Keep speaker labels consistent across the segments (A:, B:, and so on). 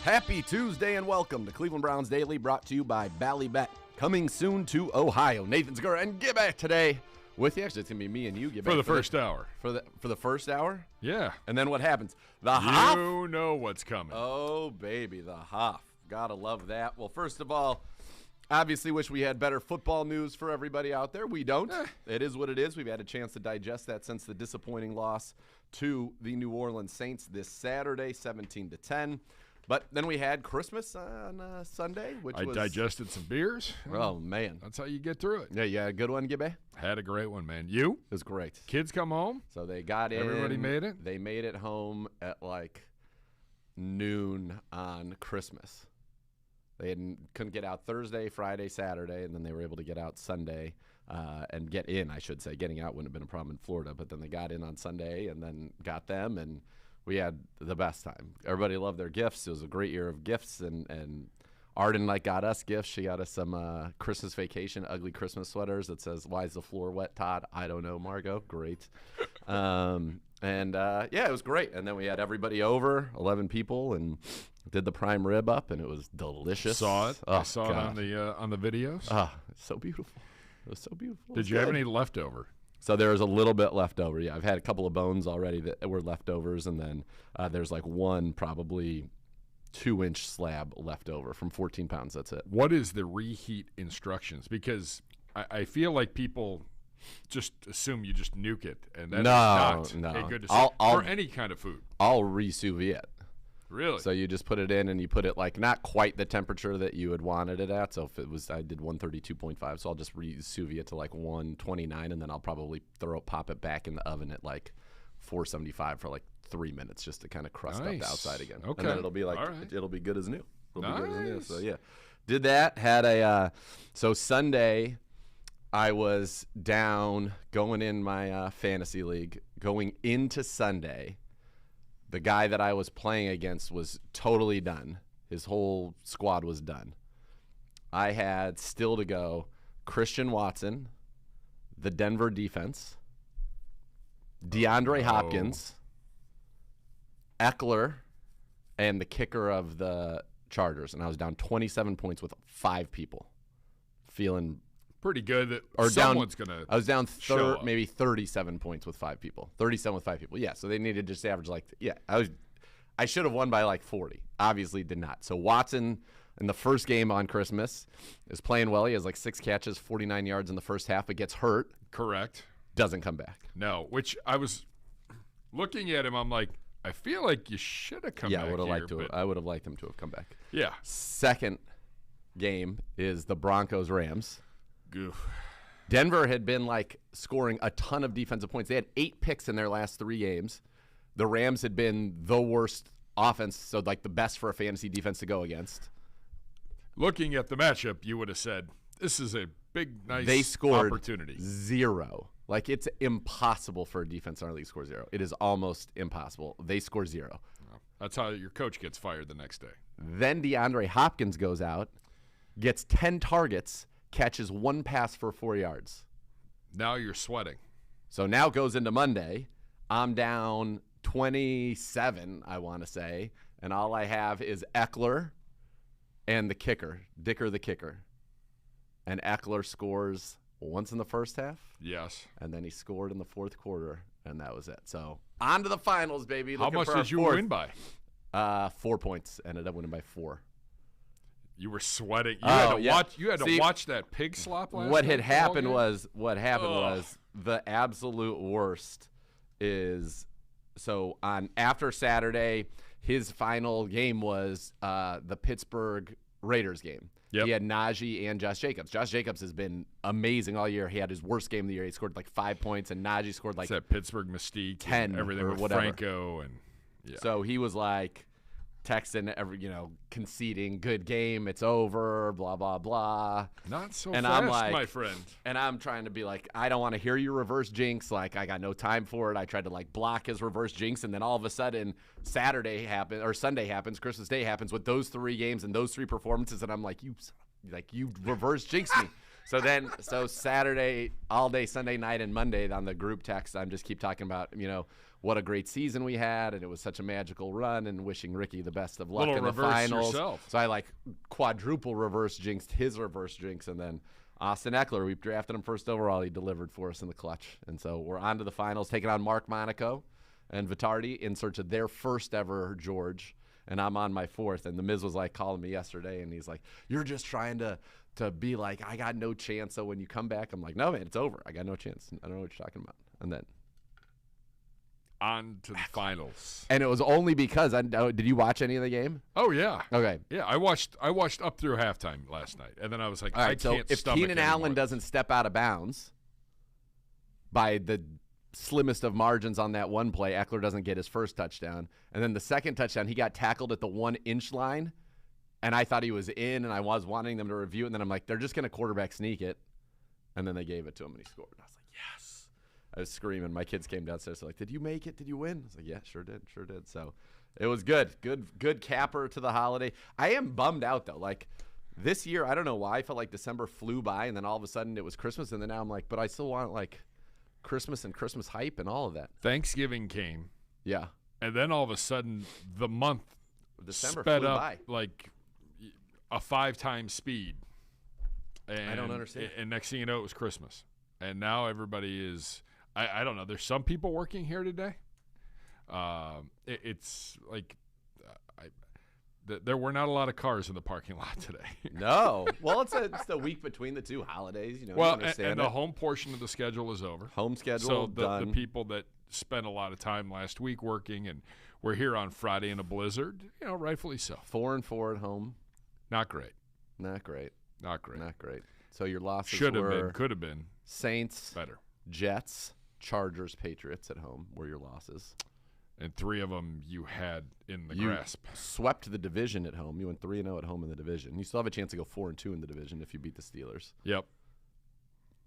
A: Happy Tuesday and welcome to Cleveland Browns Daily, brought to you by Ballybet. Coming soon to Ohio. Nathan Segura and Gibbe today with you. Actually, it's going to be me and you, Gibbe.
B: For the first hour.
A: For the first hour?
B: Yeah.
A: And then what happens? The Hoff.
B: You know what's coming.
A: Oh, baby, the Hoff. Gotta love that. Well, first of all, obviously wish we had better football news for everybody out there. We don't. It is what it is. We've had a chance to digest that since the disappointing loss to the New Orleans Saints this Saturday, 17-10. But then we had Christmas on Sunday, which
B: I digested some beers.
A: Oh, man.
B: That's how you get through it.
A: Yeah, you had a good one, Gibbe?
B: Had a great one, man. You?
A: It was great.
B: Kids come home?
A: So they got in.
B: Everybody made it?
A: They made it home at like noon on Christmas. They couldn't get out Thursday, Friday, Saturday, and then they were able to get out Sunday and get in, I should say. Getting out wouldn't have been a problem in Florida, but then they got in on Sunday and then got them, and we had the best time. Everybody loved their gifts. It was a great year of gifts, and Arden got us gifts. She got us some Christmas vacation, ugly Christmas sweaters that says, "Why is the floor wet, Todd?" I don't know, Margot. Great. Yeah, it was great. And then we had everybody over, 11 people, and did the prime rib up, and it was delicious.
B: Saw it.
A: Oh,
B: I saw
A: God.
B: it on the videos.
A: It's so beautiful. It was so beautiful.
B: Did you have any leftover?
A: So there was a little bit left over. Yeah, I've had a couple of bones already that were leftovers, and then there's like one probably 2-inch slab left over from 14 pounds. That's it.
B: What is the reheat instructions? Because I feel like people just assume you just nuke it, and that's not a good decision for any kind of food.
A: I'll re-sous vide it.
B: Really?
A: So you just put it in, and you put it like not quite the temperature that you had wanted it at. So if it was, I did 132.5, so I'll just re-sous vide it to like 129, and then I'll probably pop it back in the oven at like 475 for like 3 minutes just to kind of crust up the outside again.
B: Okay.
A: And then it'll be like it'll be good as new. It'll be good as new.
B: Nice.
A: So yeah, did that. Had a so Sunday, I was down going in my fantasy league going into Sunday. The guy that I was playing against was totally done. His whole squad was done. I had still to go Christian Watson, the Denver defense, DeAndre Hopkins, Eckler, and the kicker of the Chargers. And I was down 27 points with 5 people. Feeling
B: pretty good that
A: or
B: someone's going to
A: I was down
B: show up.
A: maybe 37 points with 5 people. 37 with 5 people. Yeah, so they needed to just average I should have won by like 40. Obviously did not. So Watson in the first game on Christmas is playing well. He has like 6 catches, 49 yards in the first half, but gets hurt.
B: Correct.
A: Doesn't come back.
B: No, which I was looking at him, I'm like, I feel like you should have come back.
A: Yeah, I would have liked him to have come back.
B: Yeah.
A: Second game is the Broncos-Rams.
B: Goof.
A: Denver had been like scoring a ton of defensive points. They had 8 picks in their last 3 games. The Rams had been the worst offense, so like the best for a fantasy defense to go against.
B: Looking at the matchup, you would have said, this is a big, nice
A: they scored
B: opportunity.
A: 0. Like, it's impossible for a defense in our league to score 0. It is almost impossible. They score 0.
B: Well, that's how your coach gets fired the next day.
A: Then DeAndre Hopkins goes out, gets 10 targets, catches 1 pass for 4 yards.
B: Now you're sweating.
A: So now goes into Monday. I'm down 27, I want to say, and all I have is Eckler and the kicker, Dicker the kicker. And Eckler scores once in the first half.
B: Yes.
A: And then he scored in the fourth quarter, and that was it. So on to the finals, baby.
B: How much did you win by?
A: 4 points. Ended up winning by 4.
B: You were sweating. You had to
A: See,
B: watch that pig slop last
A: What
B: night,
A: had happened
B: game?
A: was the absolute worst is so on after Saturday, his final game was the Pittsburgh Raiders game.
B: Yep.
A: He had Najee and Josh Jacobs. Josh Jacobs has been amazing all year. He had his worst game of the year. He scored like 5 points, and Najee scored like
B: it's that Pittsburgh mystique,
A: 10
B: and everything
A: or
B: with
A: whatever.
B: Franco and yeah.
A: So he was like texting conceding, good game, it's over, blah blah blah.
B: Not so
A: and
B: fast,
A: I'm like,
B: my friend.
A: And I'm trying to be like, I don't want to hear your reverse jinx. Like, I got no time for it. I tried to like block his reverse jinx, and then all of a sudden Sunday happens, Christmas Day happens with those 3 games and those 3 performances, and I'm like, you reverse jinxed me. So Saturday, all day, Sunday night, and Monday on the group text, I'm just keep talking about, what a great season we had, and it was such a magical run, and wishing Ricky the best of luck in the finals.
B: Yourself.
A: So I quadruple reverse jinxed his reverse jinx, and then Austin Eckler, we drafted him first overall. He delivered for us in the clutch, and so we're on to the finals, taking on Mark Monaco and Vitardi in search of their first ever George, and I'm on my fourth. And the Miz was calling me yesterday, and he's like, "You're just trying to be like, I got no chance. So when you come back," I'm like, "No, man, it's over. I got no chance. I don't know what you're talking about." And then
B: on to the finals.
A: And it was only because did you watch any of the game?
B: Oh yeah.
A: Okay.
B: Yeah, I watched up through halftime last night, and then I was like, I can't.
A: If Keenan Allen doesn't step out of bounds by the slimmest of margins on that one play, Eckler doesn't get his first touchdown, and then the second touchdown, he got tackled at the 1-inch line, and I thought he was in, and I was wanting them to review it, and then I'm like, they're just going to quarterback sneak it, and then they gave it to him, and he scored. And I was like, yes. I was screaming. My kids came downstairs. They're like, "Did you make it? Did you win?" I was like, "Yeah, sure did. So it was good capper to the holiday. I am bummed out, though. This year, I don't know why, I felt like December flew by, and then all of a sudden it was Christmas, and then now I'm like, but I still want Christmas and Christmas hype and all of that.
B: Thanksgiving came.
A: Yeah.
B: And then all of a sudden the month
A: December
B: sped
A: flew
B: up
A: by.
B: like a 5-time speed. And
A: I don't understand.
B: And next thing you know, it was Christmas. And now everybody is I don't know. There's some people working here today. It's like there were not a lot of cars in the parking lot today.
A: No. Well, it's the week between the two holidays.
B: Well, and the home portion of the schedule is over.
A: Home schedule
B: so
A: done.
B: The people that spent a lot of time last week working and were here on Friday in a blizzard, rightfully so.
A: 4-4 at home.
B: Not great.
A: Not great. So your losses
B: should have been, could have been.
A: Saints,
B: better.
A: Jets, Chargers, Patriots at home were your losses.
B: And 3 of them you had in the grasp.
A: Swept the division at home. You went 3-0 at home in the division. You still have a chance to go 4-2 in the division if you beat the Steelers.
B: Yep.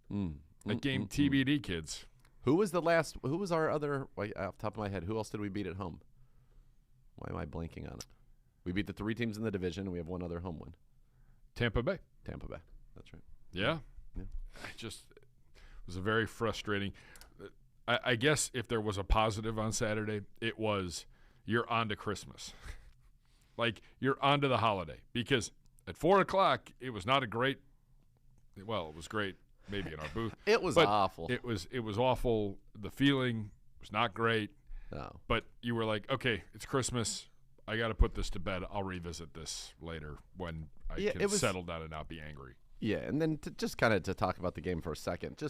B: That game TBD, kids.
A: Who was our other, off the top of my head, who else did we beat at home? Why am I blanking on it? We beat the 3 teams in the division, and we have one other home win.
B: Tampa Bay.
A: That's right.
B: Yeah. It was a very frustrating. I guess if there was a positive on Saturday, it was you're on to Christmas. You're on to the holiday. Because at 4 o'clock, it was not a great – well, it was great maybe in our booth.
A: It was awful.
B: It was awful. The feeling was not great.
A: No.
B: But you were like, okay, it's Christmas. I got to put this to bed. I'll revisit this later when I can settle down and not be angry.
A: Yeah, and then to talk about the game for a second,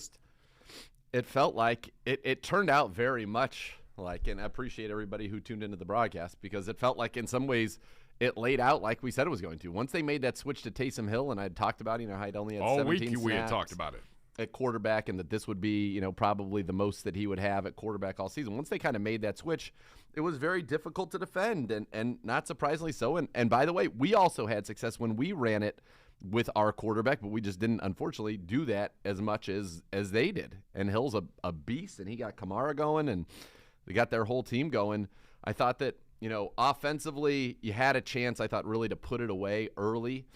A: it felt like it turned out very much and I appreciate everybody who tuned into the broadcast because it felt like in some ways it laid out like we said it was going to. Once they made that switch to Taysom Hill, and I had talked about, how he'd only had
B: all
A: 17
B: week
A: snaps
B: we had talked about it
A: at quarterback, and that this would be, probably the most that he would have at quarterback all season. Once they kind of made that switch, it was very difficult to defend, and not surprisingly so. And by the way, we also had success when we ran it with our quarterback, but we just didn't, unfortunately, do that as much as they did. And Hill's a beast, and he got Kamara going, and they got their whole team going. I thought that, offensively, you had a chance, I thought, really to put it away early,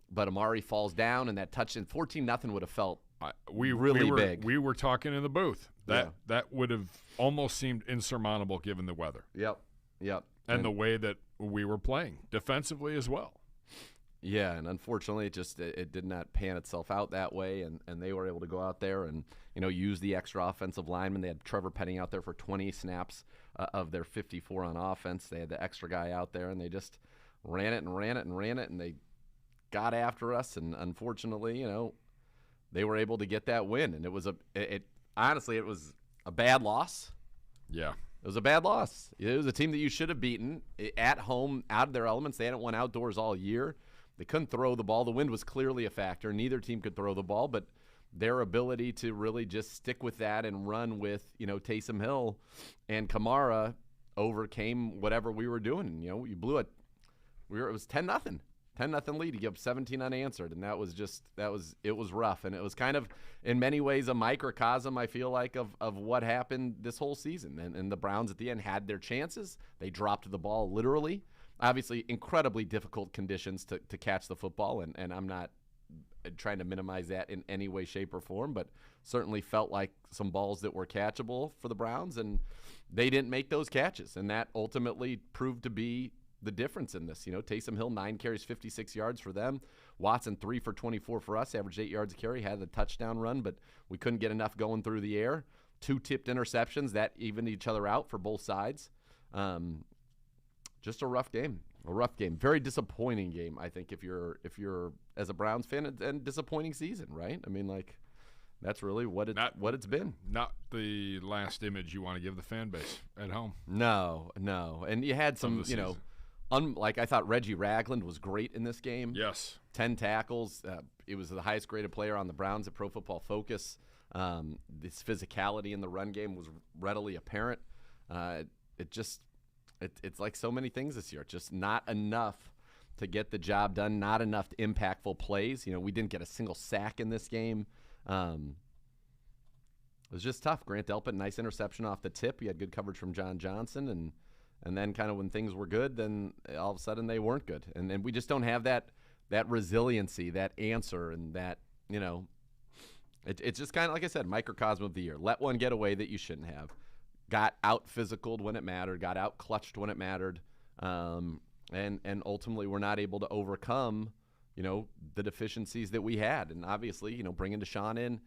A: but Amari falls down, and that touchdown, 14-0 would have felt really big.
B: We were talking in the booth. That would have almost seemed insurmountable given the weather.
A: Yep.
B: And the way that we were playing, defensively as well.
A: Yeah, and unfortunately, it did not pan itself out that way, and they were able to go out there and use the extra offensive lineman. They had Trevor Penning out there for 20 snaps of their 54 on offense. They had the extra guy out there, and they just ran it, and they got after us. And unfortunately, they were able to get that win, and it was honestly it was a bad loss.
B: Yeah.
A: It was a bad loss. It was a team that you should have beaten at home, out of their elements. They hadn't won outdoors all year. They couldn't throw the ball. The wind was clearly a factor. Neither team could throw the ball, but their ability to really just stick with that and run with, Taysom Hill and Kamara overcame whatever we were doing. And, you blew it. It was 10-0. 10-0 lead. You give up 17 unanswered, and it was rough. And it was kind of, in many ways, a microcosm, I feel like, of what happened this whole season. And the Browns at the end had their chances. They dropped the ball literally. Obviously, incredibly difficult conditions to catch the football, and I'm not trying to minimize that in any way, shape, or form, but certainly felt like some balls that were catchable for the Browns, and they didn't make those catches, and that ultimately proved to be the difference in this. Taysom Hill, 9 carries, 56 yards for them. Watson, 3 for 24 for us, averaged 8 yards a carry, had the touchdown run, but we couldn't get enough going through the air. 2 tipped interceptions that evened each other out for both sides. Just a rough game. Very disappointing game, I think, if you're as a Browns fan, and disappointing season, right? I mean, like, that's really what it's been.
B: Not the last image you want to give the fan base at home.
A: No. And you had some, like I thought Reggie Ragland was great in this game.
B: Yes.
A: 10 tackles. It was the highest graded player on the Browns at Pro Football Focus. This physicality in the run game was readily apparent. It's like so many things this year. Just not enough to get the job done, not enough impactful plays. We didn't get a single sack in this game. It was just tough. Grant Delpit, nice interception off the tip. He had good coverage from John Johnson, and then kind of when things were good, then all of a sudden they weren't good. And we just don't have that resiliency, that answer, and that, it's just kind of, like I said, microcosm of the year. Let one get away that you shouldn't have. Got out-physicaled when it mattered, got out-clutched when it mattered, and ultimately we're not able to overcome, the deficiencies that we had. And obviously, bringing Deshaun in,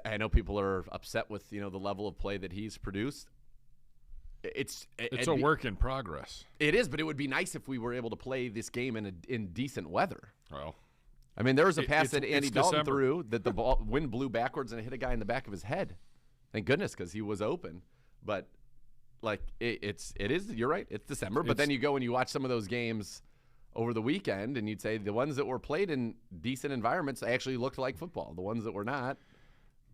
A: I know people are upset with, the level of play that he's produced. It's
B: a work in progress.
A: It is, but it would be nice if we were able to play this game in decent weather.
B: Well,
A: I mean, there was a pass that Andy Dalton
B: December.
A: threw that the wind blew backwards and it hit a guy in the back of his head. Thank goodness, because he was open. But, like, it is, you're right, it's December. But then you go and you watch some of those games over the weekend, and you'd say the ones that were played in decent environments actually looked like football. The ones that were not,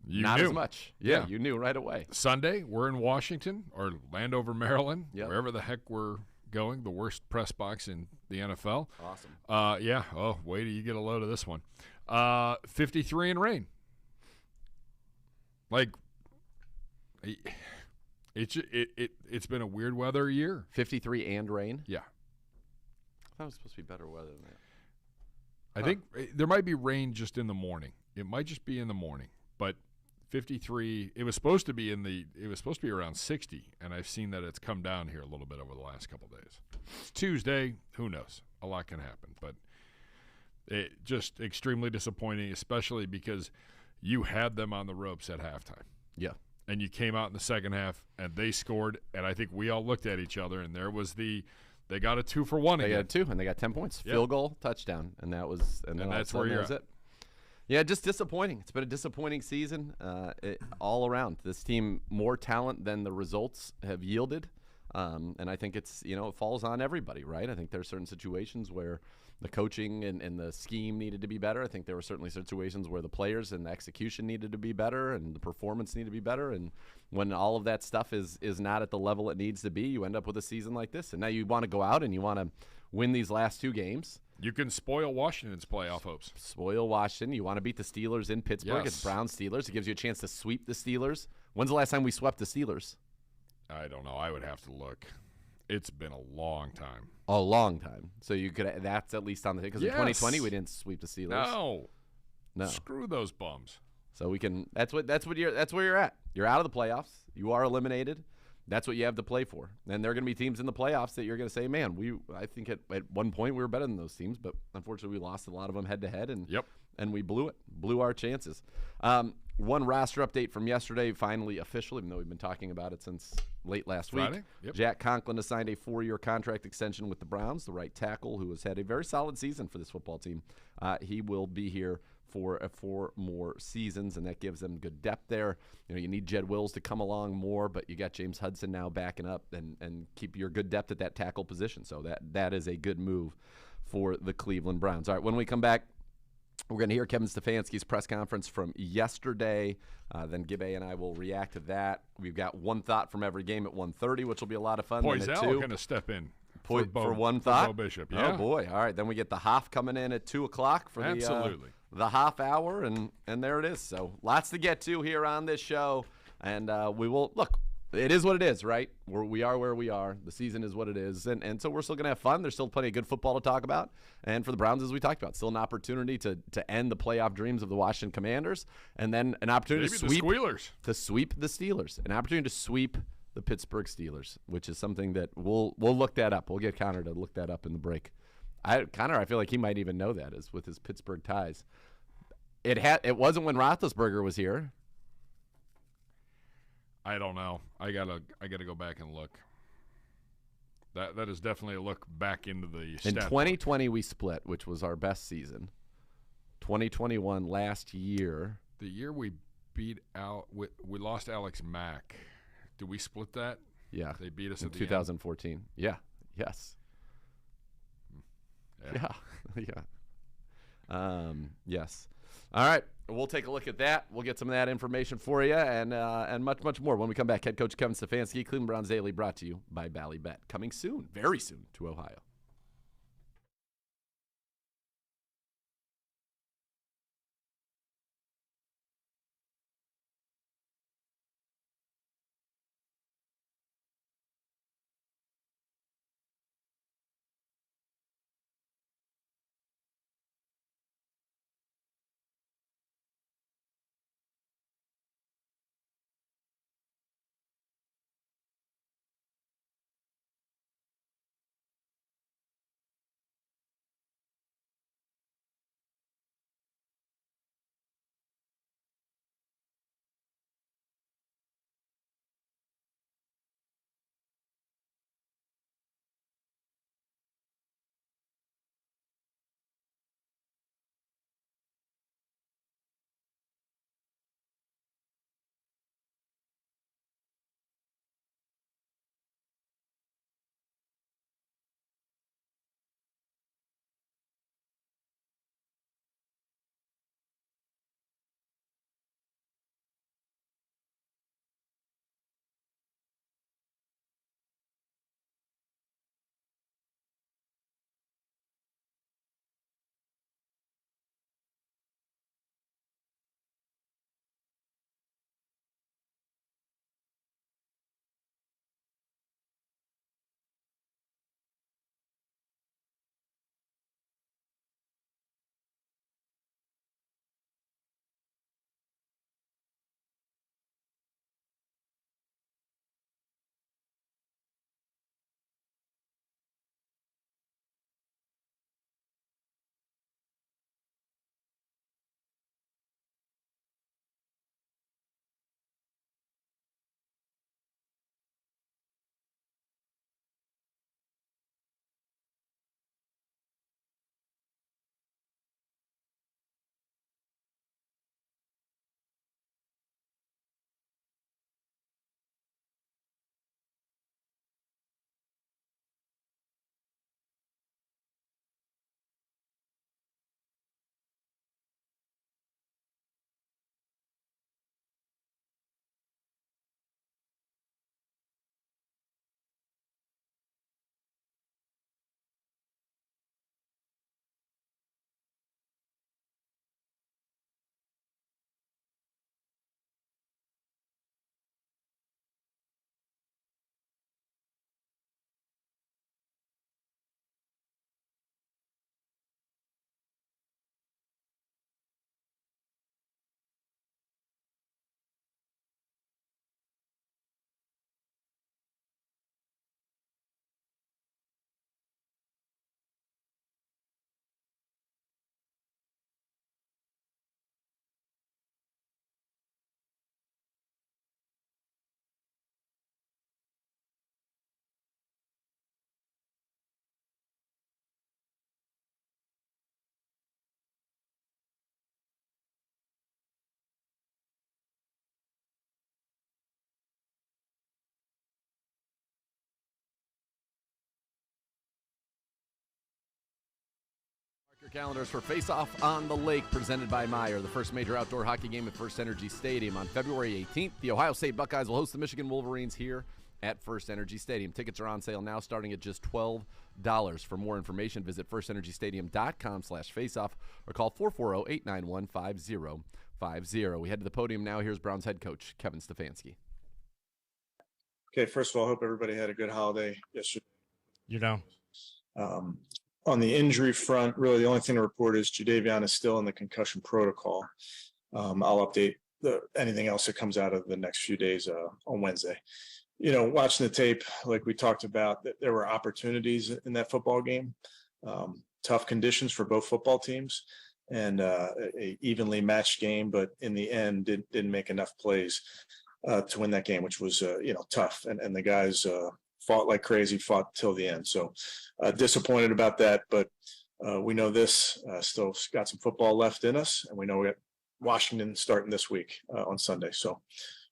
A: not
B: knew.
A: as much. Yeah, you knew right away.
B: Sunday, we're in Washington or Landover, Maryland,
A: Yep.
B: wherever the heck we're going, the worst press box in the NFL.
A: Awesome.
B: Yeah. Oh, wait till you get a load of this one. 53 and rain. Like, it's been a weird weather year.
A: 53 and rain?
B: Yeah.
A: I thought it was supposed to be better weather than that.
B: I think there might be rain just in the morning. It might just be in the morning, but 53. It was supposed to be around 60, and I've seen that it's come down here a little bit over the last couple of days. It's Tuesday. Who knows? A lot can happen, but it just extremely disappointing, especially because you had them on the ropes at halftime.
A: Yeah.
B: And you came out in the second half, and they scored, and I think we all looked at each other, and there was they got a 2-for-1
A: They
B: again.
A: got 2, and they got 10 points.
B: Yep.
A: Field goal, touchdown, and that was and
B: that's where you're at.
A: it. Yeah, just disappointing. It's been a disappointing season all around. This team, more talent than the results have yielded, and I think it's it falls on everybody, right? I think there are certain situations where the coaching and the scheme needed to be better. I think there were certainly situations where the players and the execution needed to be better and the performance needed to be better. And when all of that stuff is not at the level it needs to be, you end up with a season like this. And now you want to go out and you want to win these last 2 games.
B: You can spoil Washington's playoff hopes.
A: Spoil Washington. You want to beat the Steelers in Pittsburgh.
B: Yes.
A: It's Browns-Steelers. It gives you a chance to sweep the Steelers. When's the last time we swept the Steelers?
B: I don't know. I would have to look. It's been a long time.
A: A long time. So you could. That's at least on the because in 2020 we didn't sweep the Steelers. No.
B: Screw those bums.
A: So we can. That's where you're at. You're out of the playoffs. You are eliminated. That's what you have to play for. And there are going to be teams in the playoffs that you're going to say, man, I think at one point we were better than those teams, but unfortunately we lost a lot of them head to head, and we blew our chances. One roster update from yesterday, finally official, even though we've been talking about it since late last
B: Friday?
A: week.
B: Yep.
A: Jack Conklin has signed a 4-year contract extension with the Browns, the right tackle who has had a very solid season for this football team. He will be here for 4 more seasons, and that gives them good depth there. You need Jed Wills to come along more, but you got James Hudson now backing up and keep your good depth at that tackle position. So that is a good move for the Cleveland Browns. All right, when we come back, we're going to hear Kevin Stefanski's press conference from yesterday. Then Gibbe and I will react to that. We've got one thought from every game at 1:30, which will be a lot of fun.
B: Poisel going to step in
A: for one
B: for
A: thought.
B: Bo Bishop. Yeah.
A: Oh boy! All right, then we get the Hoff coming in at 2:00 for
B: Absolutely.
A: the Hoff hour, and there it is. So lots to get to here on this show, and we will look. it is what it is, right? We are where we are. The season is what it is. And so we're still going to have fun. There's still plenty of good football to talk about. And for the Browns, as we talked about, still an opportunity to end the playoff dreams of the Washington Commanders. And then an opportunity
B: Maybe
A: to sweep the Steelers. An opportunity to sweep the Pittsburgh Steelers, which is something that we'll look that up. We'll get Connor to look that up in the break. Connor, I feel like he might even know that is with his Pittsburgh ties. It wasn't when Roethlisberger was here.
B: I don't know. I gotta go back and look. That is definitely a look back into the stat
A: In 2020 we split, which was our best season. 2021 last year.
B: The year we beat out, we lost Alex Mack. Did we split that?
A: Yeah.
B: They beat us
A: in
B: at the
A: 2014. End? Yeah. Yes. Yeah. Yeah. Yes. All right. We'll take a look at that. We'll get some of that information for you and much, much more when we come back. Head coach Kevin Stefanski, Cleveland Browns Daily, brought to you by Ballybet. Coming soon, very soon, to Ohio. Your calendars for Face-Off on the Lake, presented by Meyer, the first major outdoor hockey game at First Energy Stadium. On February 18th, the Ohio State Buckeyes will host the Michigan Wolverines here at First Energy Stadium. Tickets are on sale now, starting at just $12. For more information, visit firstenergystadium.com/faceoff or call 440-891-5050. We head to the podium now. Here's Browns head coach Kevin Stefanski.
C: Okay, first of all, I hope everybody had a good holiday yesterday.
D: You know,
C: On the injury front, really the only thing to report is Jadeveon is still in the concussion protocol. I'll update anything else that comes out of the next few days on Wednesday. Watching the tape, like we talked about, there were opportunities in that football game. Tough conditions for both football teams, and a evenly matched game, but in the end didn't make enough plays to win that game, which was tough. And the guys fought like crazy, fought till the end. So disappointed about that, but we know this still got some football left in us, and we know we got Washington starting this week on Sunday. So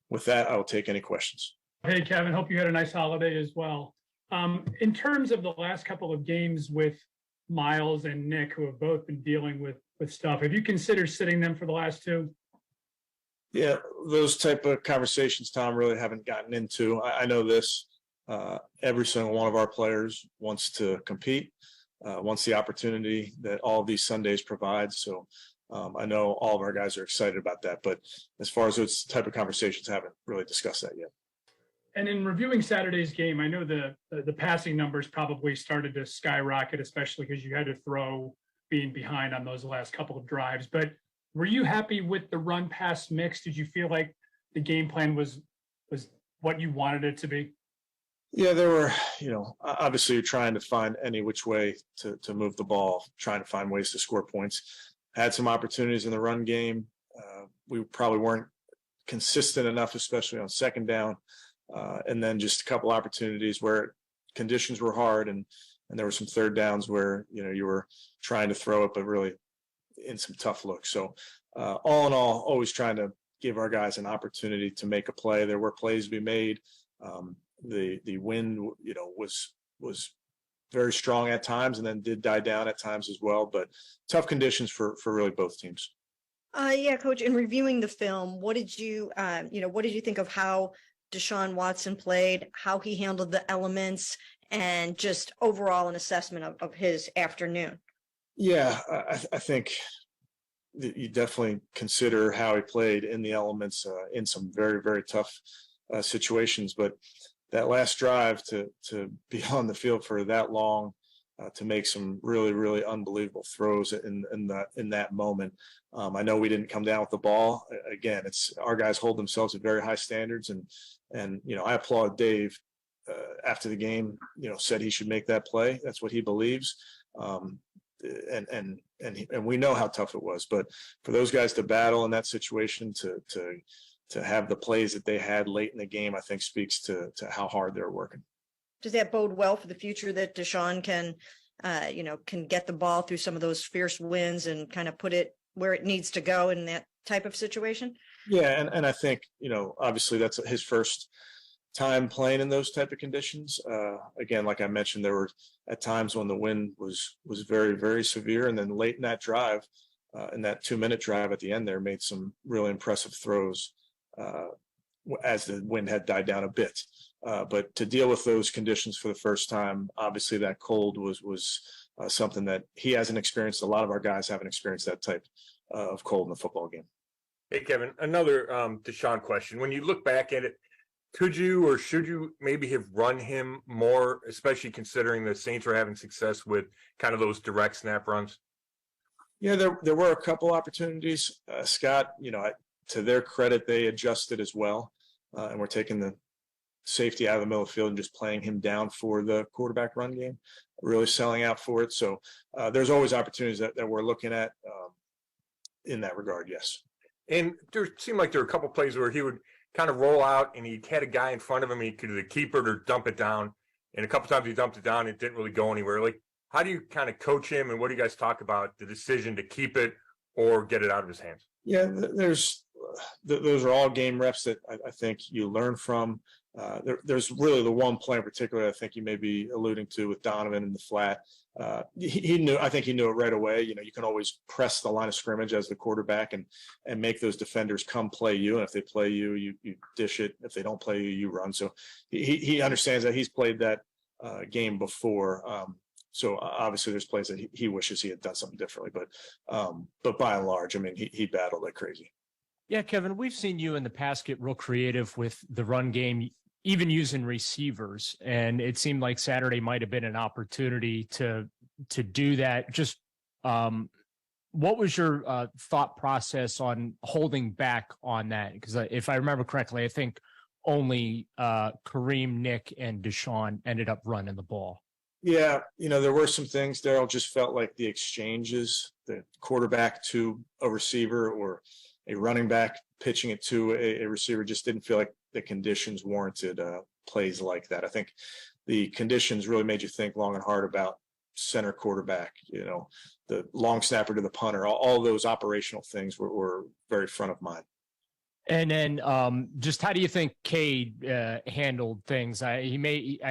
C: with that, I will take any questions.
E: Hey, Kevin, hope you had a nice holiday as well. In terms of the last couple of games with Miles and Nick, who have both been dealing with stuff, have you considered sitting them for the last two?
C: Yeah, those type of conversations, Tom, really haven't gotten into. I know this. Every single one of our players wants to compete, wants the opportunity that all of these Sundays provide. So I know all of our guys are excited about that. But as far as those type of conversations, haven't really discussed that yet.
E: And in reviewing Saturday's game, I know the passing numbers probably started to skyrocket, especially because you had to throw being behind on those last couple of drives. But were you happy with the run-pass mix? Did you feel like the game plan was what you wanted it to be?
C: Yeah, there were, obviously you're trying to find any which way to move the ball, trying to find ways to score points. Had some opportunities in the run game. We probably weren't consistent enough, especially on second down. And then just a couple opportunities where conditions were hard and there were some third downs where, you were trying to throw it, but really in some tough looks. So all in all, always trying to give our guys an opportunity to make a play. There were plays to be made. The wind, was very strong at times and then did die down at times as well, but tough conditions for really both teams.
F: Yeah, Coach, in reviewing the film, what did you think of how Deshaun Watson played, how he handled the elements, and just overall an assessment of his afternoon?
C: Yeah, I think you definitely consider how he played in the elements in some very, very tough situations. But that last drive to be on the field for that long, to make some really, really unbelievable throws in that moment. I know we didn't come down with the ball. Again, it's our guys hold themselves at very high standards, and I applaud Dave after the game. Said he should make that play. That's what he believes. And we know how tough it was, but for those guys to battle in that situation, to have the plays that they had late in the game, I think speaks to how hard they're working.
F: Does that bode well for the future that Deshaun can get the ball through some of those fierce winds and kind of put it where it needs to go in that type of situation?
C: Yeah, and I think, obviously that's his first time playing in those type of conditions. Again, like I mentioned, there were at times when the wind was very, very severe, and then late in that drive, in that 2-minute drive at the end there, made some really impressive throws as the wind had died down a bit. But to deal with those conditions for the first time, obviously that cold was something that he hasn't experienced. A lot of our guys haven't experienced that type of cold in the football game.
G: Hey, Kevin, another Deshaun question. When you look back at it, could you or should you maybe have run him more, especially considering the Saints are having success with kind of those direct snap runs?
C: Yeah, there were a couple opportunities. Scott, to their credit, they adjusted as well, and we're taking the safety out of the middle of the field and just playing him down for the quarterback run game, really selling out for it. So there's always opportunities that we're looking at in that regard, yes.
G: And there seemed like there were a couple plays where he would kind of roll out and he had a guy in front of him. He could either keep it or dump it down. And a couple times he dumped it down. It didn't really go anywhere. Like, how do you kind of coach him, and what do you guys talk about the decision to keep it or get it out of his hands?
C: Yeah, those are all game reps that I think you learn from. There's really the one play in particular I think you may be alluding to with Donovan in the flat. He knew. I think he knew it right away. You can always press the line of scrimmage as the quarterback and make those defenders come play you. And if they play you, you dish it. If they don't play you, you run. So he understands that. He's played that game before. So obviously there's plays that he wishes he had done something differently. But by and large, I mean, he battled like crazy.
D: Yeah, Kevin, we've seen you in the past get real creative with the run game. even using receivers. And it seemed like Saturday might have been an opportunity to do that. Just what was your thought process on holding back on that? Because if I remember correctly, I think only Kareem, Nick, and Deshaun ended up running the ball.
C: Yeah, there were some things. Daryl just felt like the exchanges, the quarterback to a receiver or a running back pitching it to a receiver, just didn't feel like the conditions warranted plays like that. I think the conditions really made you think long and hard about center quarterback, the long snapper to the punter, all those operational things were very front of mind.
D: And then just how do you think Cade handled things? I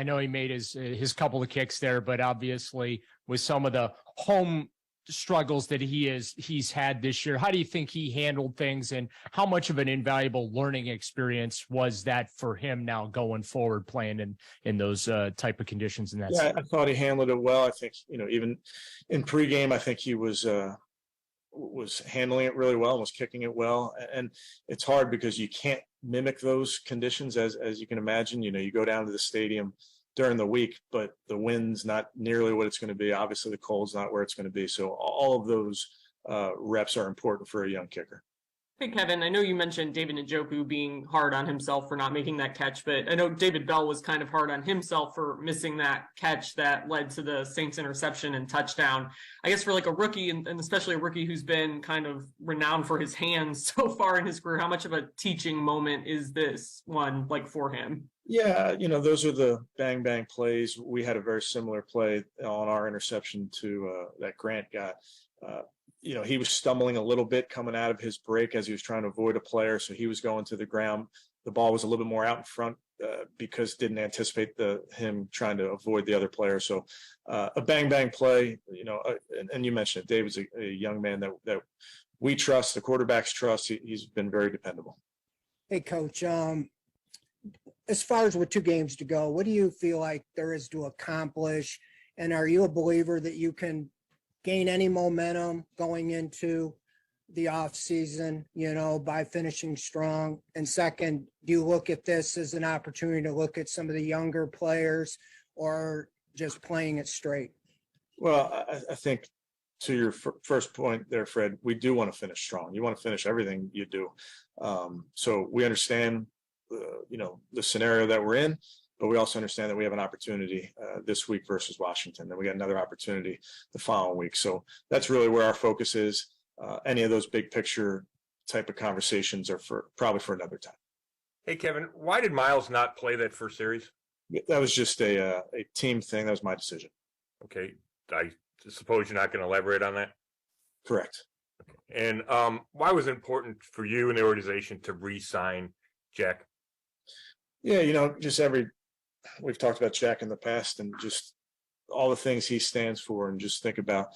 D: know he made his couple of kicks there, but obviously with some of the home struggles that he's had this year, how do you think he handled things, and how much of an invaluable learning experience was that for him now going forward, playing in those type of conditions?
C: I thought he handled it well. I think even in pregame, I think he was handling it really well and was kicking it well. And it's hard because you can't mimic those conditions as you can imagine. You go down to the stadium during the week, but the wind's not nearly what it's going to be. Obviously the cold's not where it's going to be. So all of those reps are important for a young kicker.
H: Hey, Kevin, I know you mentioned David Njoku being hard on himself for not making that catch, but I know David Bell was kind of hard on himself for missing that catch that led to the Saints interception and touchdown. I guess for like a rookie, and especially a rookie who's been kind of renowned for his hands so far in his career, how much of a teaching moment is this one like for him?
C: Yeah, those are the bang, bang plays. We had a very similar play on our interception to that Grant got. He was stumbling a little bit coming out of his break as he was trying to avoid a player. So he was going to the ground. The ball was a little bit more out in front because didn't anticipate him trying to avoid the other player. So a bang, bang play, and you mentioned it. David's a young man that we trust, the quarterbacks trust. He's been very dependable.
I: Hey, Coach, as far as with 2 games to go, what do you feel like there is to accomplish? And are you a believer that you can gain any momentum going into the off season, by finishing strong? And second, do you look at this as an opportunity to look at some of the younger players, or just playing it straight?
C: Well, I think to your first point there, Fred, we do want to finish strong. You want to finish everything you do. So we understand, the scenario that we're in, but we also understand that we have an opportunity this week versus Washington. Then we got another opportunity the following week. So that's really where our focus is. Any of those big picture type of conversations are probably for another time.
G: Hey, Kevin, why did Miles not play that first series?
C: That was just a team thing. That was my decision.
G: Okay. I suppose you're not going to elaborate on that?
C: Correct.
G: Okay. And why was it important for you and the organization to re-sign Jack?
C: Yeah, we've talked about Jack in the past, and just all the things he stands for, and just think about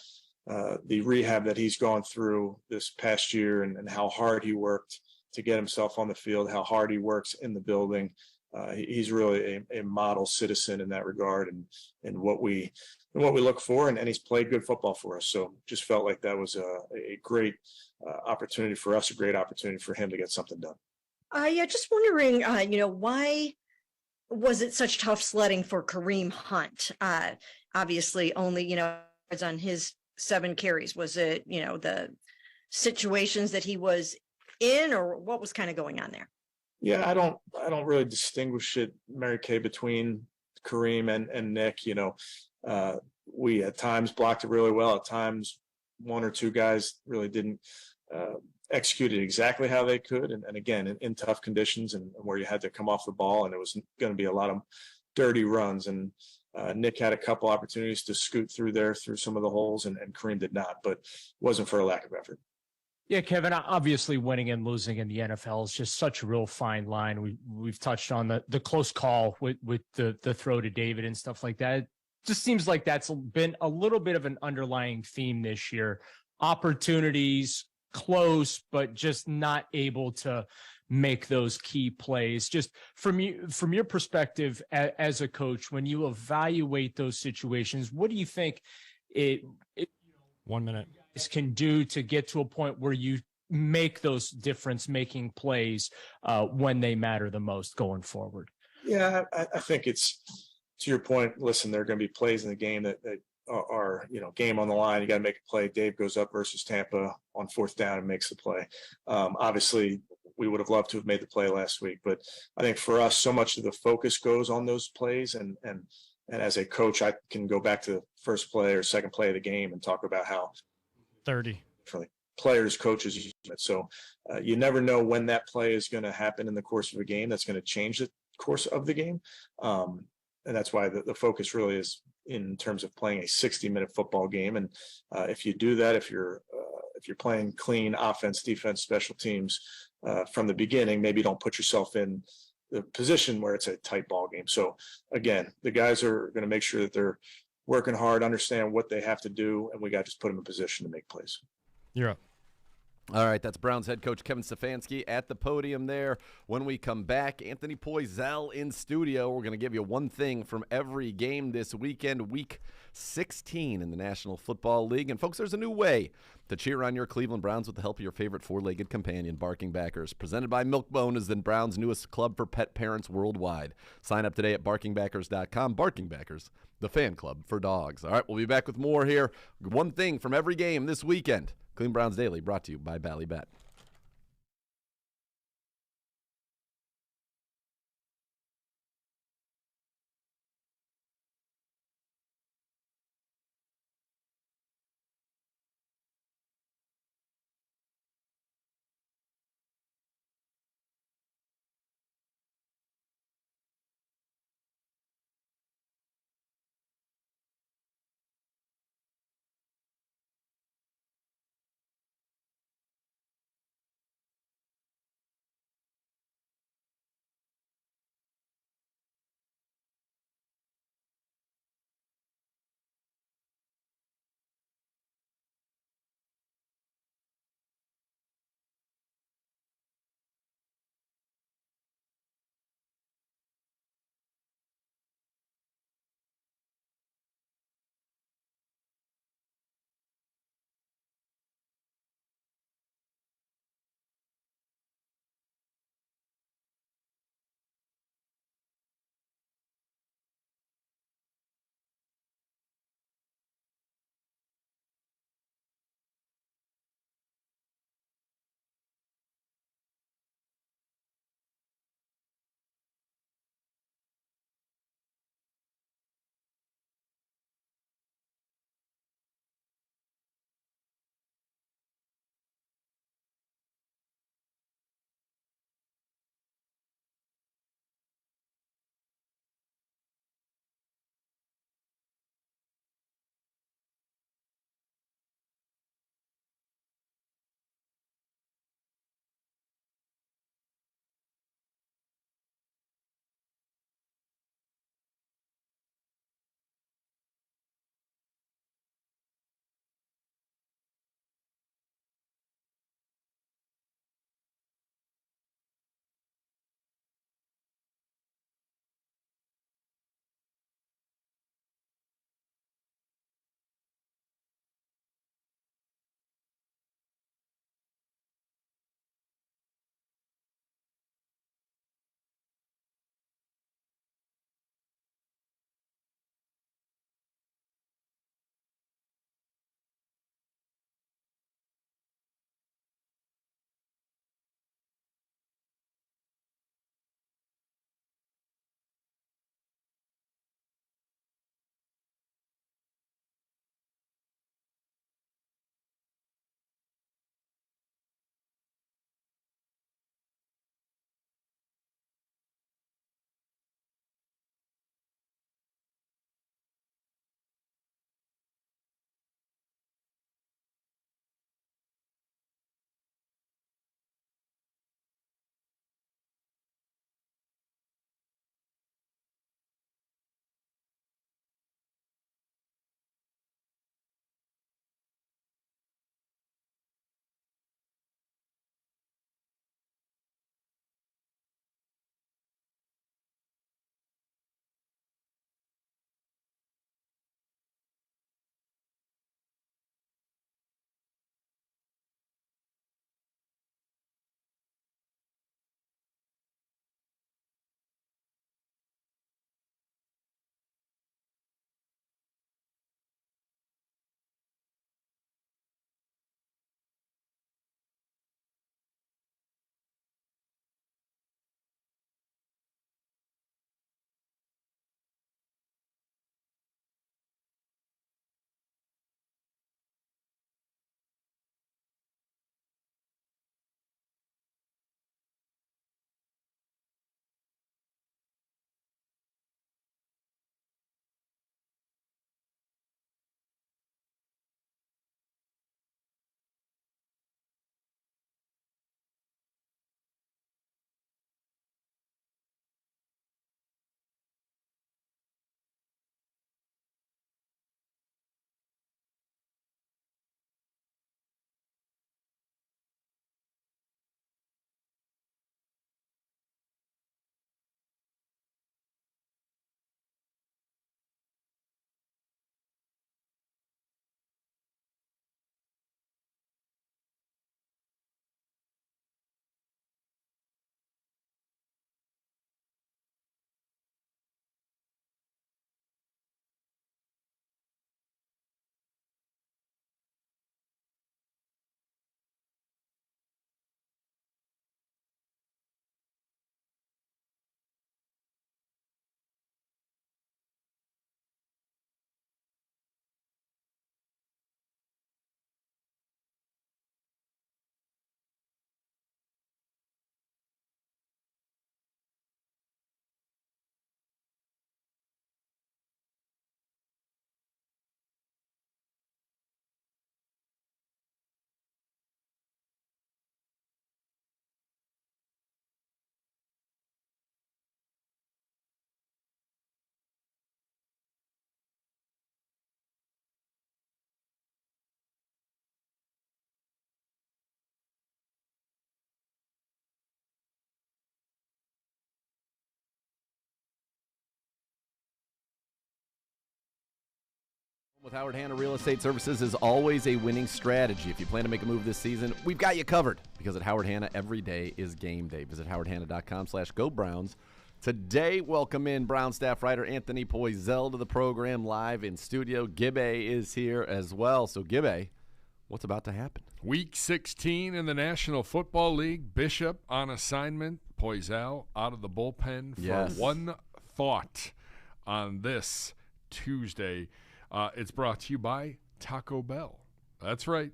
C: the rehab that he's gone through this past year, and how hard he worked to get himself on the field, how hard he works in the building. He's really a model citizen in that regard, and what we look for, and he's played good football for us. So just felt like that was a great opportunity for us, a great opportunity for him to get something done.
F: Yeah, just wondering, why was it such tough sledding for Kareem Hunt? Obviously, only, on his 7 carries. Was it, the situations that he was in, or what was kind of going on there?
C: Yeah, I don't really distinguish it, Mary Kay, between Kareem and Nick. We at times blocked it really well. At times, 1 or 2 guys really didn't execute it exactly how they could. And again, in tough conditions, and where you had to come off the ball, and it was going to be a lot of dirty runs. And Nick had a couple opportunities to scoot through some of the holes, and Kareem did not, but it wasn't for a lack of effort.
D: Yeah, Kevin, obviously winning and losing in the NFL is just such a real fine line. We've touched on the close call with the throw to David and stuff like that. It just seems like that's been a little bit of an underlying theme this year. Opportunities close, but just not able to make those key plays. Just from your perspective as a coach, when you evaluate those situations, what do you think it
B: 1 minute
D: can do to get to a point where you make those difference making plays when they matter the most going forward?
C: Yeah, I think it's to your point. Listen, there are going to be plays in the game that are game on the line. You got to make a play. Dave goes up versus Tampa on 4th down and makes the play. Obviously, we would have loved to have made the play last week, but I think for us, so much of the focus goes on those plays, and as a coach, I can go back to the first play or second play of the game and talk about how
D: 30
C: players, coaches use it. So you never know when that play is going to happen in the course of a game. That's going to change the course of the game. And that's why the focus really is in terms of playing a 60-minute football game. And if you do that, if you're playing clean offense, defense, special teams from the beginning, maybe don't put yourself in the position where it's a tight ball game. So again, the guys are going to make sure that they're working hard, understand what they have to do, and we got to just put them in position to make plays.
B: You're up.
A: All right, that's Browns head coach Kevin Stefanski at the podium there. When we come back, Anthony Poisel in studio. We're going to give you one thing from every game this weekend, week 16 in the National Football League. And, folks, there's a new way to cheer on your Cleveland Browns with the help of your favorite four-legged companion, Barking Backers. Presented by Milkbone is the Browns' newest club for pet parents worldwide. Sign up today at barkingbackers.com. Barking Backers, the fan club for dogs. All right, we'll be back with more here. One thing from every game this weekend. Cleveland Browns Daily, brought to you by Ballybet. With Howard Hanna Real Estate Services is always a winning strategy. If you plan to make a move this season, we've got you covered. Because at Howard Hanna, every day is game day. Visit howardhanna.com/GoBrowns. Today, welcome in Brown staff writer Anthony Poisel to the program live in studio. Gibbe is here as well. So, Gibbe, what's about to happen?
B: Week 16 in the National Football League. Bishop on assignment. Poisel out of the bullpen for one thought on this Tuesday. It's brought to you by Taco Bell. That's right.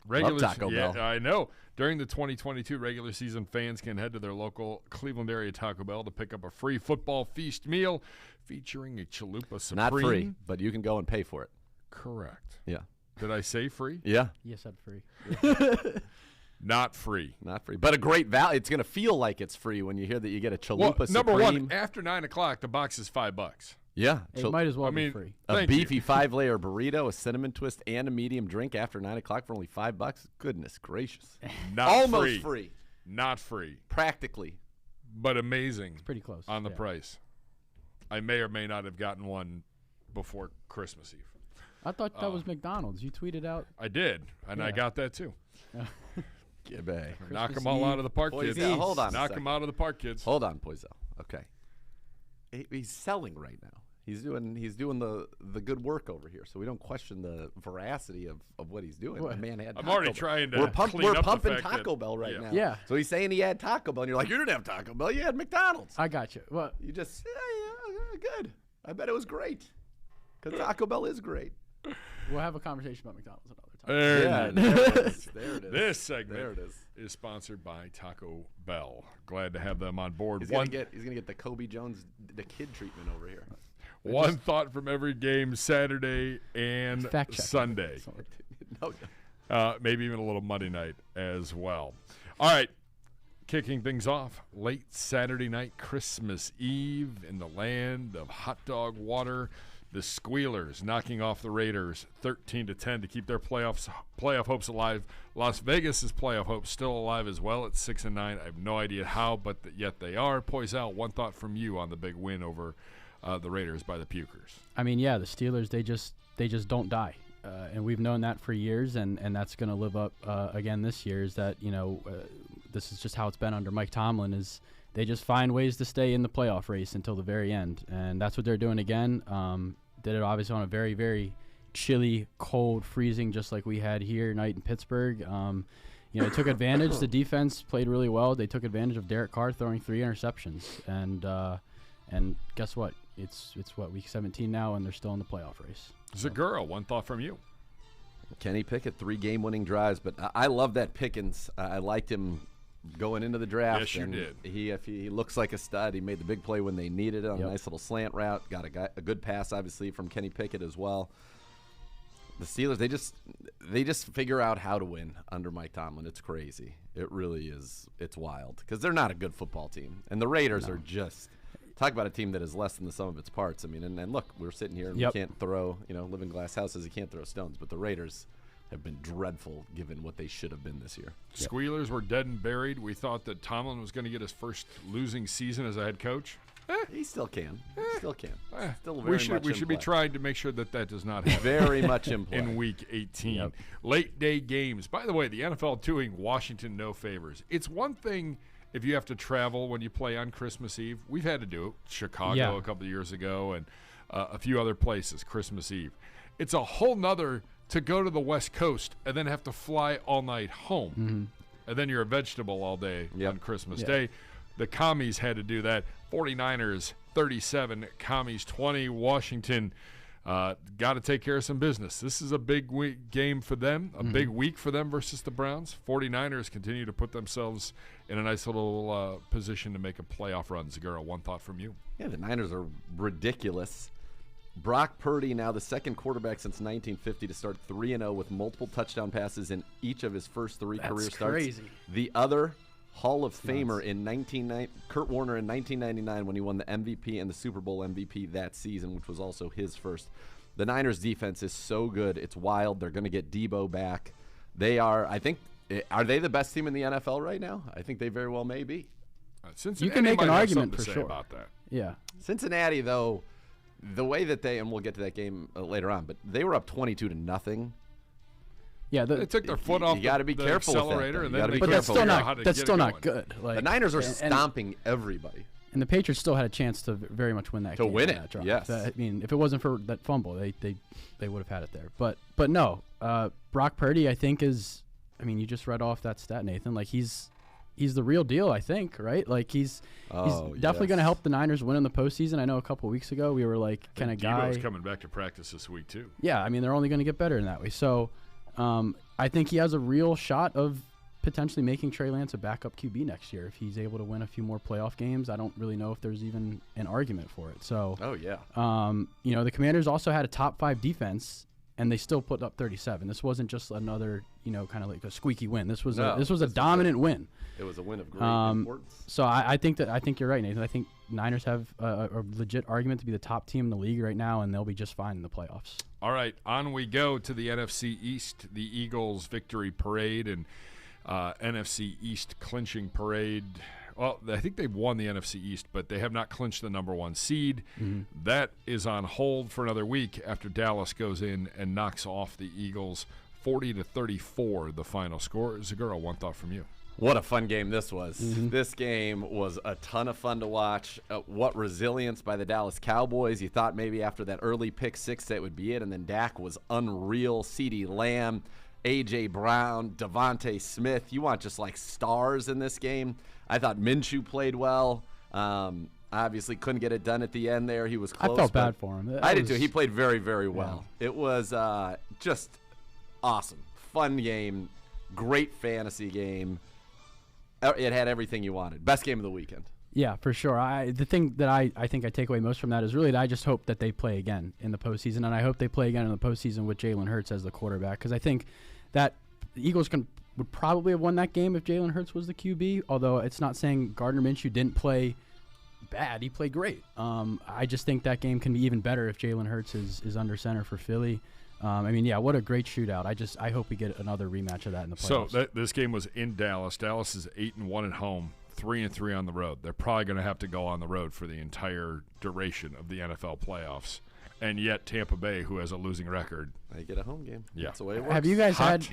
A: Love Taco Bell.
B: I know. During the 2022 regular season, fans can head to their local Cleveland area Taco Bell to pick up a free football feast meal featuring a Chalupa Supreme.
A: Not free, but you can go and pay for it.
B: Correct.
A: Yeah.
B: Did I say free?
A: Yeah.
D: You said free.
B: Not free.
A: Not free. But a great value. It's going to feel like it's free when you hear that you get a Chalupa Supreme.
B: Number one, after 9 o'clock, the box is $5.
A: Yeah.
D: It might as well be free.
A: A beefy 5-layer burrito, a cinnamon twist, and a medium drink after 9 o'clock for only $5. Goodness gracious.
B: Not
A: Almost free.
B: Not free.
A: Practically.
B: But amazing.
D: It's pretty close.
B: On the price. I may or may not have gotten one before Christmas Eve.
J: I thought that was McDonald's. You tweeted out.
B: I did, and I got that too.
A: Gibbe.
B: Knock them all out of the park, kids.
A: Poisel, hold on.
B: Knock them out of the park, kids.
A: Hold on, Poisel. Okay. He's selling right now. He's doing the good work over here, so we don't question the veracity of what he's doing. The man had
B: I'm
A: Taco
B: already
A: Bell.
B: trying to
A: We're
B: clean up the
A: pumping
B: fact
A: Taco
B: that-
A: Bell right now.
J: Yeah.
A: So he's saying he had Taco Bell, and you're like, you didn't have Taco Bell. You had McDonald's.
J: I got you. Well,
A: You just, good. I bet it was great. Because Taco Bell is great.
J: we'll have a conversation about McDonald's another time.
B: There it is.
A: There it is.
B: This segment
A: There it is.
B: sponsored by Taco Bell. Glad to have them on board.
A: He's gonna get the Kobe Jones, the kid treatment over here.
B: One thought from every game Saturday and
J: Fact check.
B: Sunday.
A: No,
B: Maybe even a little Monday night as well. All right. Kicking things off, late Saturday night, Christmas Eve in the land of hot dog water. The Squealers knocking off the Raiders 13-10 to keep their playoff hopes alive. Las Vegas' playoff hopes still alive as well at 6-9. I have no idea how, but yet they are. Poisel, one thought from you on the big win over the Raiders by the Pukers.
J: I mean, yeah, the Steelers, they just don't die. And we've known that for years, and that's going to live up again this year, is that, this is just how it's been under Mike Tomlin, is they just find ways to stay in the playoff race until the very end. And that's what they're doing again. Did it obviously on a very, very chilly, cold, freezing, just like we had here night in Pittsburgh. They took advantage. The defense played really well. They took advantage of Derek Carr throwing 3 interceptions. And guess what? It's week 17 now, and they're still in the playoff race.
B: Zagura, one thought from you.
A: Kenny Pickett, 3 game-winning drives, but I love that Pickens. I liked him going into the draft.
B: Yes, you
A: and
B: did.
A: He looks like a stud. He made the big play when they needed it on
J: Yep.
A: a nice little slant route. Got a good pass, obviously, from Kenny Pickett as well. The Steelers, they just figure out how to win under Mike Tomlin. It's crazy. It really is. It's wild because they're not a good football team, and the Raiders are just. Talk about a team that is less than the sum of its parts. I mean, and look, we're sitting here and
J: Yep.
A: we can't throw, live in glass houses. You can't throw stones, but the Raiders have been dreadful given what they should have been this year.
B: Squealers were dead and buried. We thought that Tomlin was going to get his first losing season as a head coach.
A: He still can. Still can. Still
B: We
A: very
B: should
A: much
B: we
A: in
B: should be
A: play.
B: trying to make sure that does not happen.
A: Very much in play.
B: In week 18.
A: Yep.
B: Late day games. By the way, the NFL doing Washington no favors. It's one thing if you have to travel when you play on Christmas Eve. We've had to do it. Chicago a couple of years ago and a few other places Christmas Eve. It's a whole nother to go to the West Coast and then have to fly all night home.
J: Mm-hmm.
B: And then you're a vegetable all day on Christmas Day. The Commies had to do that. 49ers 37, Commies 20. Washington got to take care of some business. This is a big game for them, a big week for them versus the Browns. 49ers continue to put themselves in a nice little position to make a playoff run. Zagura, one thought from you.
A: Yeah, the Niners are ridiculous. Brock Purdy, now the second quarterback since 1950 to start 3-0 with multiple touchdown passes in each of his first 3 career starts.
J: Crazy.
A: The other Hall of Famer Kurt Warner in 1999 when he won the MVP and the Super Bowl MVP that season, which was also his first. The Niners defense is so good. It's wild. They're going to get Debo back. They are, are they the best team in the NFL right now? I think they very well may be.
B: Cincinnati
J: You can make
B: might
J: an
B: have
J: argument
B: something to
J: for
B: say
J: sure
B: about that.
J: Yeah.
A: Cincinnati, though, the way that and we'll get to that game later on, but they were up 22-0.
J: Yeah,
B: They took their foot off
A: you got to be
B: the
A: careful
B: accelerator,
A: with
B: and
A: that,
B: then
A: though.
B: they
A: You gotta be
J: but that's
A: careful
J: still
A: with that.
B: how to
J: not that's
B: get
J: still
B: it
J: not
B: going.
J: good. Like,
A: The Niners are
J: and-
A: stomping everybody.
J: And the Patriots still had a chance to very much win that
A: To
J: game.
A: win
J: on
A: it,
J: that drive.
A: yes.
J: I mean, if it wasn't for that fumble, they would have had it there. But no, Brock Purdy, I think is. I mean, you just read off that stat, Nathan. Like he's the real deal, I think, right? Like he's definitely going to help the Niners win in the postseason. I know a couple of weeks ago we were like, can a guy
B: Debo's coming back to practice this week too?
J: Yeah, I mean they're only going to get better in that way. So I think he has a real shot of potentially making Trey Lance a backup QB next year if he's able to win a few more playoff games. I don't really know if there's even an argument for it. So, the Commanders also had a top 5 defense, and they still put up 37. This wasn't just another, kind of like a squeaky win. This was a dominant win.
A: It was a win of great importance.
J: So I think you're right, Nathan. I think Niners have a legit argument to be the top team in the league right now, and they'll be just fine in the playoffs.
B: All right, on we go to the NFC East, the Eagles victory parade and NFC East clinching parade. Well, I think they've won the NFC East, but they have not clinched the number 1 seed. Mm-hmm. That is on hold for another week after Dallas goes in and knocks off the Eagles 40-34, the final score. Zagura, one thought from you.
A: What a fun game this was.
J: Mm-hmm.
A: This game was a ton of fun to watch. What resilience by the Dallas Cowboys. You thought maybe after that early pick 6 that would be it, and then Dak was unreal. CeeDee Lamb, A.J. Brown, Devontae Smith. You want just like stars in this game. I thought Minshew played well. Obviously couldn't get it done at the end there. He was close.
J: I felt bad for him.
A: I did too. He played very, very well. Yeah. It was just awesome. Fun game. Great fantasy game. It had everything you wanted. Best game of the weekend.
J: Yeah, for sure. The thing that I think I take away most from that is really that I just hope that they play again in the postseason, and I hope they play again in the postseason with Jalen Hurts as the quarterback, because I think that the Eagles would probably have won that game if Jalen Hurts was the QB, although it's not saying Gardner Minshew didn't play bad. He played great. I just think that game can be even better if Jalen Hurts is under center for Philly. What a great shootout. I hope we get another rematch of that in the playoffs.
B: So this game was in Dallas. Dallas is 8-1 at home, 3-3 on the road. They're probably going to have to go on the road for the entire duration of the NFL playoffs. And yet Tampa Bay, who has a losing record,
A: they get a home game.
B: Yeah.
A: That's the way it works.
J: Have you guys had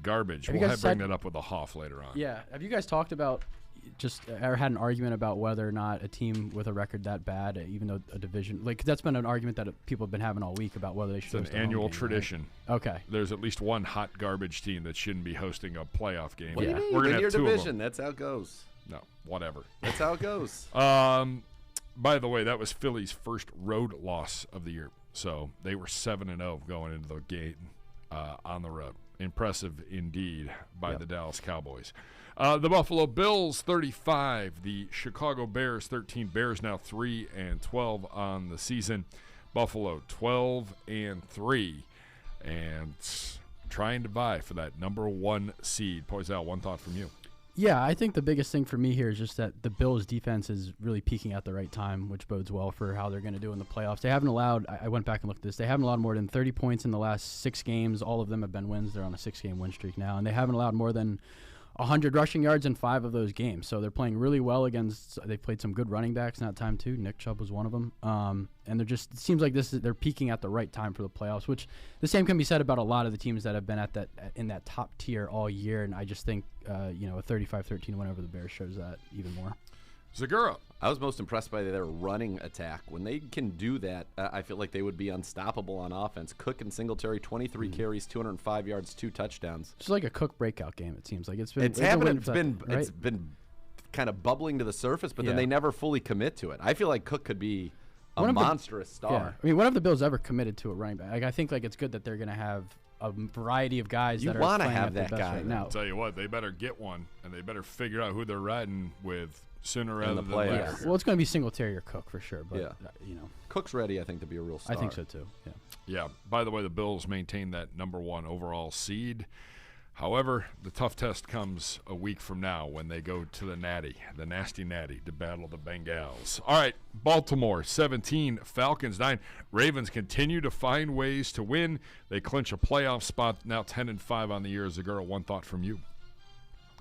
B: garbage?
J: We'll
B: bring that up with the Hoff later on.
J: Yeah. Have you guys talked about or had an argument about whether or not a team with a record that bad, even though a division, like that's been an argument that people have been having all week about whether they should.
B: It's an annual tradition.
J: Right? Okay.
B: There's at least one hot garbage team that shouldn't be hosting a playoff game.
A: What do you mean?
B: We're gonna
A: Win
B: have
A: your
B: 2
A: division.
B: of them.
A: That's how it goes.
B: No, whatever.
A: That's how it goes.
B: By the way, that was Philly's first road loss of the year. So they were 7-0 going into the game on the road. Impressive indeed by the Dallas Cowboys. The Buffalo Bills 35, the Chicago Bears 13. Bears now 3-12 on the season. Buffalo 12-3, and trying to vie for that number 1 seed. Poisal, one thought from you.
J: Yeah, I think the biggest thing for me here is just that the Bills' defense is really peaking at the right time, which bodes well for how they're going to do in the playoffs. They haven't allowed, I went back and looked at this, they haven't allowed more than 30 points in the last 6 games. All of them have been wins. They're on a 6-game win streak now, and they haven't allowed more than 100 rushing yards in 5 of those games. So they're playing really well against, they played some good running backs in that time too. Nick Chubb was one of them. And they're just, it seems like they're peaking at the right time for the playoffs, which the same can be said about a lot of the teams that have been in that top tier all year. And I just think, a 35-13 win over the Bears shows that even more.
B: Zagura.
A: I was most impressed by their running attack. When they can do that, I feel like they would be unstoppable on offense. Cook and Singletary, 23 carries, 205 yards, 2 touchdowns.
J: It's like a Cook breakout game, it seems like. It's
A: happened. It's been kind of bubbling to the surface, but then they never fully commit to it. I feel like Cook could be a monstrous star.
J: Yeah. I mean, when have the Bills ever committed to a running back? Like, I think it's good that they're going to have a variety of guys that are playing at their best right now.
B: I'll tell you what, they better get one, and they better figure out who they're riding with sooner rather than later.
J: Yeah. Well, it's going to be Singletary or Cook for sure, but
A: Cook's ready, I think, to be a real star.
J: I think so too. Yeah.
B: Yeah. By the way, the Bills maintain that number 1 overall seed. However, the tough test comes a week from now when they go to the nasty Natty, to battle the Bengals. All right, Baltimore 17, Falcons 9. Ravens continue to find ways to win. They clinch a playoff spot, now 10-5 on the year. Zagura, one thought from you.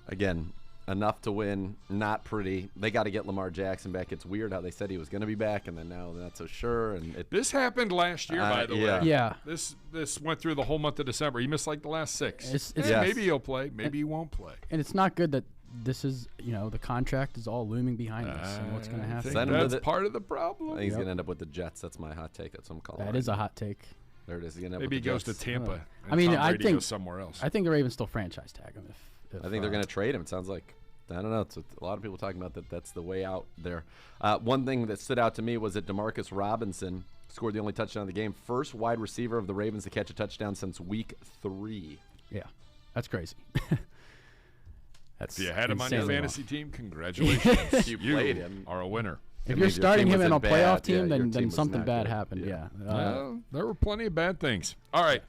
A: Again, enough to win, not pretty. They got to get Lamar Jackson back. It's weird how they said he was going to be back, and then now they're not so sure. And
B: this happened last year, by the way.
J: Yeah.
B: This went through the whole month of December. He missed like the last 6.
J: It's
B: Maybe he'll play. Maybe he won't play.
J: And it's not good that this is, the contract is all looming behind us and what's going to happen.
B: That's part of the problem.
A: I think he's going to end up with the Jets. That's my hot take. That's what I'm calling.
J: That is a hot take.
A: There it is.
B: Maybe he goes to Tampa.
J: I mean,
B: Tom
J: I
B: Brady
J: think
B: goes somewhere else.
J: I think the Ravens still franchise tag him. If
A: I think they're going to trade him. It sounds like. I don't know. It's a lot of people talking about that. That's the way out there. One thing that stood out to me was that Demarcus Robinson scored the only touchdown of the game. First wide receiver of the Ravens to catch a touchdown since week 3.
J: Yeah, that's crazy.
B: If you had him on your fantasy team, congratulations.
A: You played him.
B: Are a winner.
J: If you're starting him in a playoff team, then
A: team
J: something bad happened. Yeah.
B: There were plenty of bad things. All right.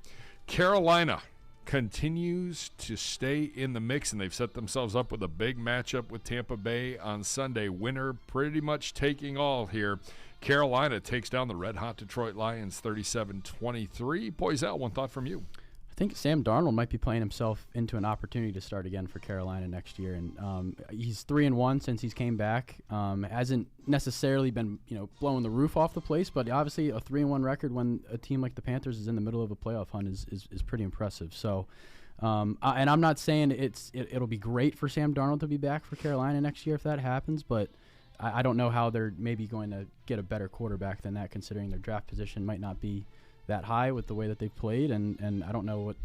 B: Carolina continues to stay in the mix, and they've set themselves up with a big matchup with Tampa Bay on Sunday. Winner pretty much taking all here. Carolina takes down the red-hot Detroit Lions 37-23. Poisel, one thought from you.
J: I think Sam Darnold might be playing himself into an opportunity to start again for Carolina next year, and he's 3-1 since he's came back. Hasn't necessarily been blowing the roof off the place, but obviously a 3-1 record when a team like the Panthers is in the middle of a playoff hunt is pretty impressive. So, and I'm not saying it'll be great for Sam Darnold to be back for Carolina next year if that happens, but I don't know how they're maybe going to get a better quarterback than that, considering their draft position might not be that high with the way that they've played, and I don't know what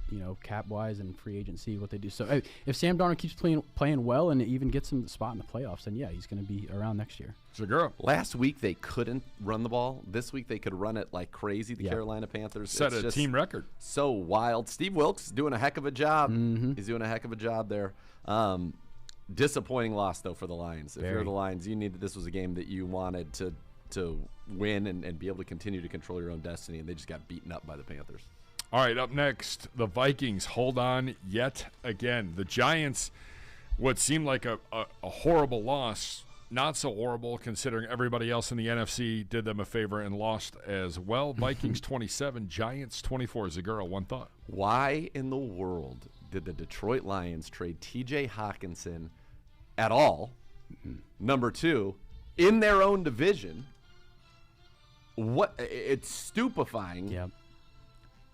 J: cap wise and free agency what they do. So if Sam Darnold keeps playing well and even gets him the spot in the playoffs, then yeah, he's going to be around next year.
B: Segura.
A: Last week they couldn't run the ball. This week they could run it like crazy. The Carolina Panthers
B: set a team record.
A: So wild. Steve Wilkes doing a heck of a job.
J: Mm-hmm.
A: He's doing a heck of a job there. Disappointing loss though for the Lions. If you're the Lions, this was a game that you wanted to win and be able to continue to control your own destiny, and they just got beaten up by the Panthers.
B: All right, up next, the Vikings hold on yet again. The Giants, what seemed like a horrible loss, not so horrible considering everybody else in the NFC did them a favor and lost as well. Vikings 27, Giants 24. Segura, one thought.
A: Why in the world did the Detroit Lions trade T.J. Hawkinson at all? Number 2, in their own division. It's stupefying.
J: Yep.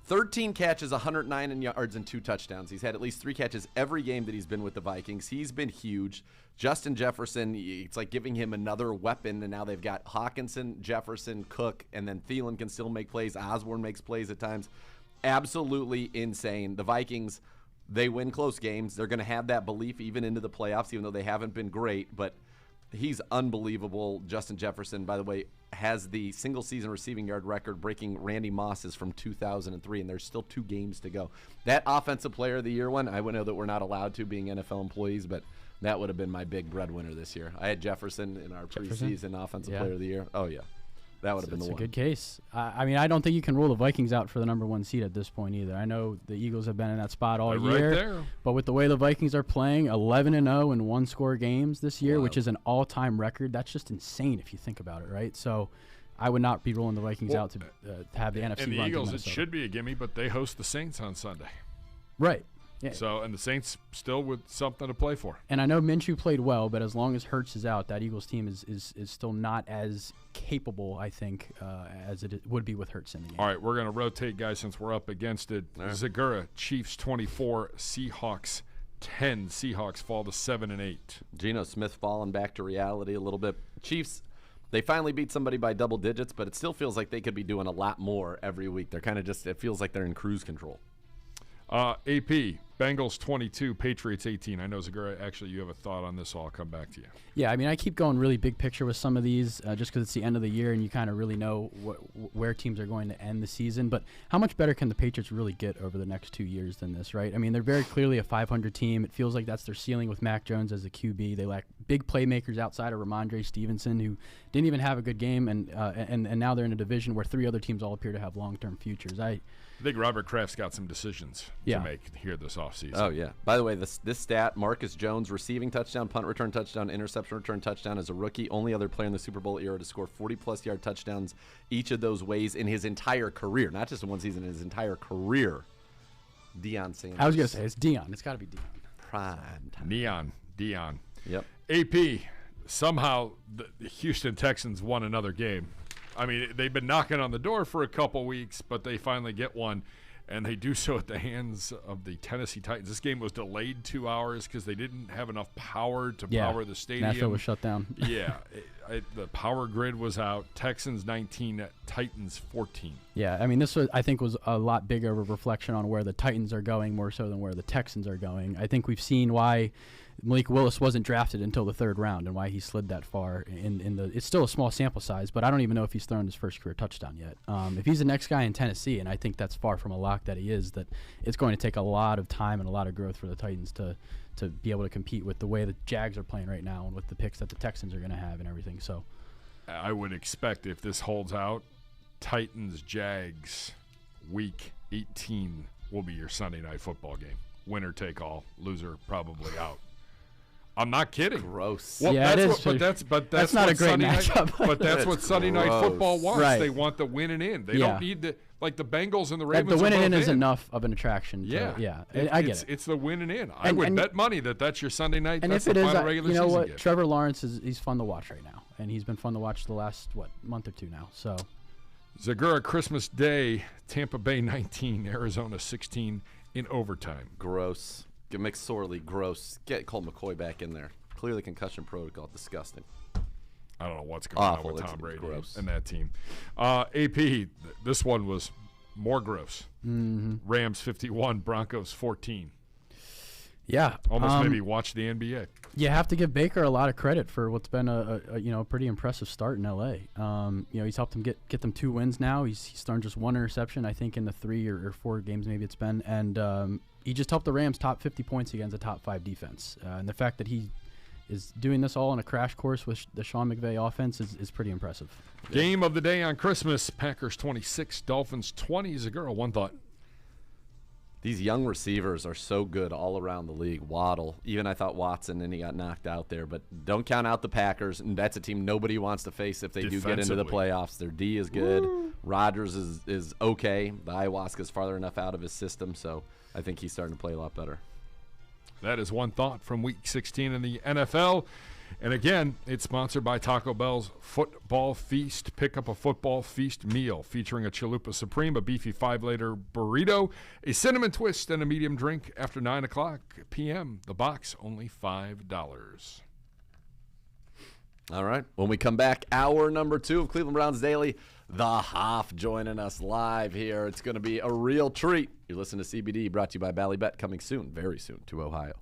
A: 13 catches, 109 yards, and 2 touchdowns. He's had at least 3 catches every game that he's been with the Vikings. He's been huge. Justin Jefferson, it's like giving him another weapon, and now they've got Hawkinson, Jefferson, Cook, and then Thielen can still make plays. Osborne makes plays at times. Absolutely insane. The Vikings, they win close games. They're going to have that belief even into the playoffs, even though they haven't been great, but he's unbelievable. Justin Jefferson, by the way, has the single-season receiving yard record, breaking Randy Moss's from 2003, and there's still 2 games to go. That Offensive Player of the Year one, I would know that we're not allowed to being NFL employees, but that would have been my big breadwinner this year. I had Jefferson in our preseason Offensive Player of the Year. Oh, yeah. That would have been the one.
J: It's a good case. I mean, I don't think you can rule the Vikings out for the number 1 seed at this point either. I know the Eagles have been in that spot all year.
B: Right there.
J: But with the way the Vikings are playing, 11-0 in 1-score games this year, which is an all-time record, that's just insane if you think about it, right? So I would not be ruling the Vikings out to have the NFC run
B: and the
J: to
B: Eagles, it
J: Minnesota.
B: should be a gimme, but they host the Saints on Sunday.
J: Right. Yeah.
B: So, and the Saints still with something to play for.
J: And I know Minshew played well, but as long as Hurts is out, that Eagles team is still not as capable, I think, as it would be with Hurts in the game.
B: All right, we're going to rotate, guys, since we're up against it. Right. Segura, Chiefs 24, Seahawks 10. Seahawks fall to 7-8.
A: Geno Smith falling back to reality a little bit. Chiefs, they finally beat somebody by double digits, but it still feels like they could be doing a lot more every week. They're kind of just, it feels like they're in cruise control.
B: AP, Bengals 22, Patriots 18. I know, Segura, actually you have a thought on this, so I'll come back to you.
J: Yeah, I mean, I keep going really big picture with some of these just because it's the end of the year and you kind of really know where teams are going to end the season. But how much better can the Patriots really get over the next 2 years than this, right? I mean, they're very clearly a 500 team. It feels like that's their ceiling with Mac Jones as the QB. They lack big playmakers outside of Ramondre Stevenson, who didn't even have a good game, and now they're in a division where 3 other teams all appear to have long-term futures. I
B: think Robert Kraft's got some decisions to make here this offseason.
A: Oh, yeah. By the way, this stat, Marcus Jones receiving touchdown, punt return touchdown, interception return touchdown as a rookie, only other player in the Super Bowl era to score 40-plus yard touchdowns each of those ways in his entire career, not just in one season, in his entire career. Deion Sanders.
J: I was going to say, it's Deion. It's got to be Deion.
A: Prime time.
B: Deion.
A: Yep.
B: AP, somehow the Houston Texans won another game. I mean, they've been knocking on the door for a couple weeks, but they finally get one, and they do so at the hands of the Tennessee Titans. This game was delayed 2 hours because they didn't have enough power to power the stadium.
J: Nashville was shut down.
B: Yeah, the power grid was out. Texans 19, Titans 14.
J: Yeah, I mean, this was, I think, was a lot bigger of a reflection on where the Titans are going more so than where the Texans are going. I think we've seen why Malik Willis wasn't drafted until the third round and why he slid that far in the. It's still a small sample size, but I don't even know if he's thrown his first career touchdown yet. If he's the next guy in Tennessee, and I think that's far from a lock that he is, that it's going to take a lot of time and a lot of growth for the Titans to be able to compete with the way the Jags are playing right now and with the picks that the Texans are going to have and everything. So
B: I would expect if this holds out, Titans-Jags Week 18 will be your Sunday night football game. Winner take all, loser probably out. I'm not kidding.
A: Gross.
B: Well,
J: yeah, it is.
B: But that's
J: not
B: what
J: a great
B: Sunday
J: matchup.
B: Night, but that's what Sunday night
A: gross.
B: football wants.
J: Right.
B: They want the winning in. They don't need the the Bengals and the
J: That
B: Ravens.
J: the winning
B: are
J: in
B: both
J: is enough of an attraction.
B: Yeah,
J: I get it.
B: It's the winning in. I would bet money that's your Sunday night.
J: And
B: That's
J: if it
B: the
J: is,
B: final regular
J: you know
B: season
J: what?
B: game.
J: Trevor Lawrence he's fun to watch right now, and he's been fun to watch the last month or two now. So
B: Zagura Christmas Day, Tampa Bay 19, Arizona 16 in overtime.
A: Gross. Get McSorley. Gross. Get Colt McCoy back in there. Clearly concussion protocol. Disgusting.
B: I don't know what's going on with
A: It's
B: Tom Brady
A: gross.
B: and that team. AP, this one was more gross.
J: Mm-hmm.
B: Rams 51, Broncos 14.
J: Yeah,
B: Almost maybe watch the NBA.
J: You have to give Baker a lot of credit for what's been a pretty impressive start in LA. He's helped them get them 2 wins now. He's thrown just 1 interception, I think, in the 3 or 4 games maybe it's been, and he just helped the Rams top 50 points against a top 5 defense. And the fact that he is doing this all on a crash course with the Sean McVay offense is pretty impressive.
B: Game of the day on Christmas, Packers 26, Dolphins 20. Zagura, one thought.
A: These young receivers are so good all around the league. Waddle, even I thought Watson, and he got knocked out there. But don't count out the Packers, and that's a team nobody wants to face if they do get into the playoffs. Their D is good. Rodgers is okay. The ayahuasca's farther enough out of his system, so I think he's starting to play a lot better.
B: That is one thought from Week 16 in the NFL. And again, it's sponsored by Taco Bell's Football Feast. Pick up a Football Feast meal featuring a Chalupa Supreme, a beefy 5-layer burrito, a cinnamon twist, and a medium drink after 9 o'clock p.m. The box, only $5.
A: All right. When we come back, hour number 2 of Cleveland Browns Daily, the Hoff joining us live here. It's going to be a real treat. You're listening to CBD, brought to you by Ballybet, coming soon, very soon, to Ohio.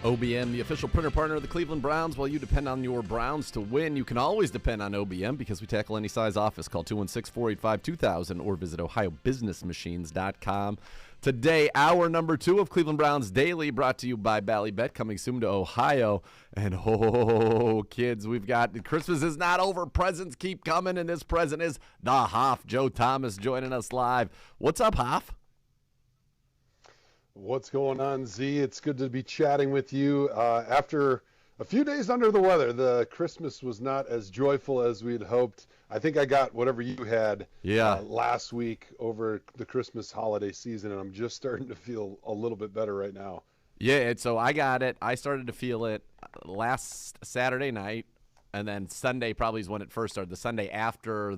A: OBM, the official printer partner of the Cleveland Browns. While you depend on your Browns to win, you can always depend on OBM because we tackle any size office. Call 216-485-2000 or visit ohiobusinessmachines.com. Today, hour number 2 of Cleveland Browns Daily, brought to you by Ballybet, coming soon to Ohio. And kids, we've got Christmas is not over. Presents keep coming, and this present is the Hoff. Joe Thomas joining us live. What's up, Hoff?
K: What's going on, Z? It's good to be chatting with you. After a few days under the weather, the Christmas was not as joyful as we'd hoped. I think I got whatever you had last week over the Christmas holiday season, and I'm just starting to feel a little bit better right now.
A: Yeah, so I got it. I started to feel it last Saturday night, and then Sunday probably is when it first started. The Sunday after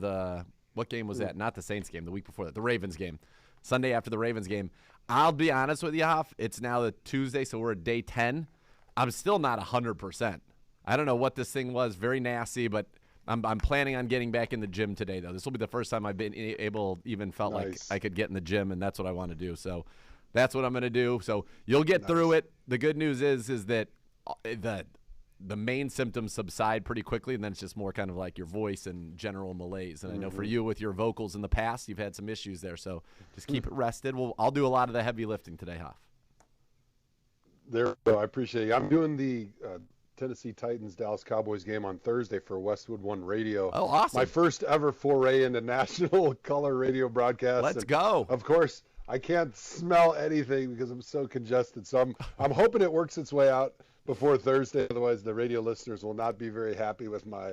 A: what game was that? Not the Saints game, the week before that, the Ravens game. Sunday after the Ravens game. I'll be honest with you, Hoff. It's now the Tuesday, so we're at day 10. I'm still not 100%. I don't know what this thing was. Very nasty, but I'm planning on getting back in the gym today, though. This will be the first time I've been even felt like I could get in the gym, and that's what I want to do. So that's what I'm going to do. So you'll get through it. The good news is that the main symptoms subside pretty quickly, and then it's just more kind of like your voice and general malaise. And I know for you with your vocals in the past, you've had some issues there. So just keep it rested. I'll do a lot of the heavy lifting today, Hoff.
K: There we go. I appreciate it. I'm doing the Tennessee Titans Dallas Cowboys game on Thursday for Westwood One Radio.
A: Oh, awesome.
K: My first ever foray into national color radio broadcast.
A: Let's go.
K: Of course, I can't smell anything because I'm so congested. So I'm hoping it works its way out before Thursday. Otherwise, the radio listeners will not be very happy with my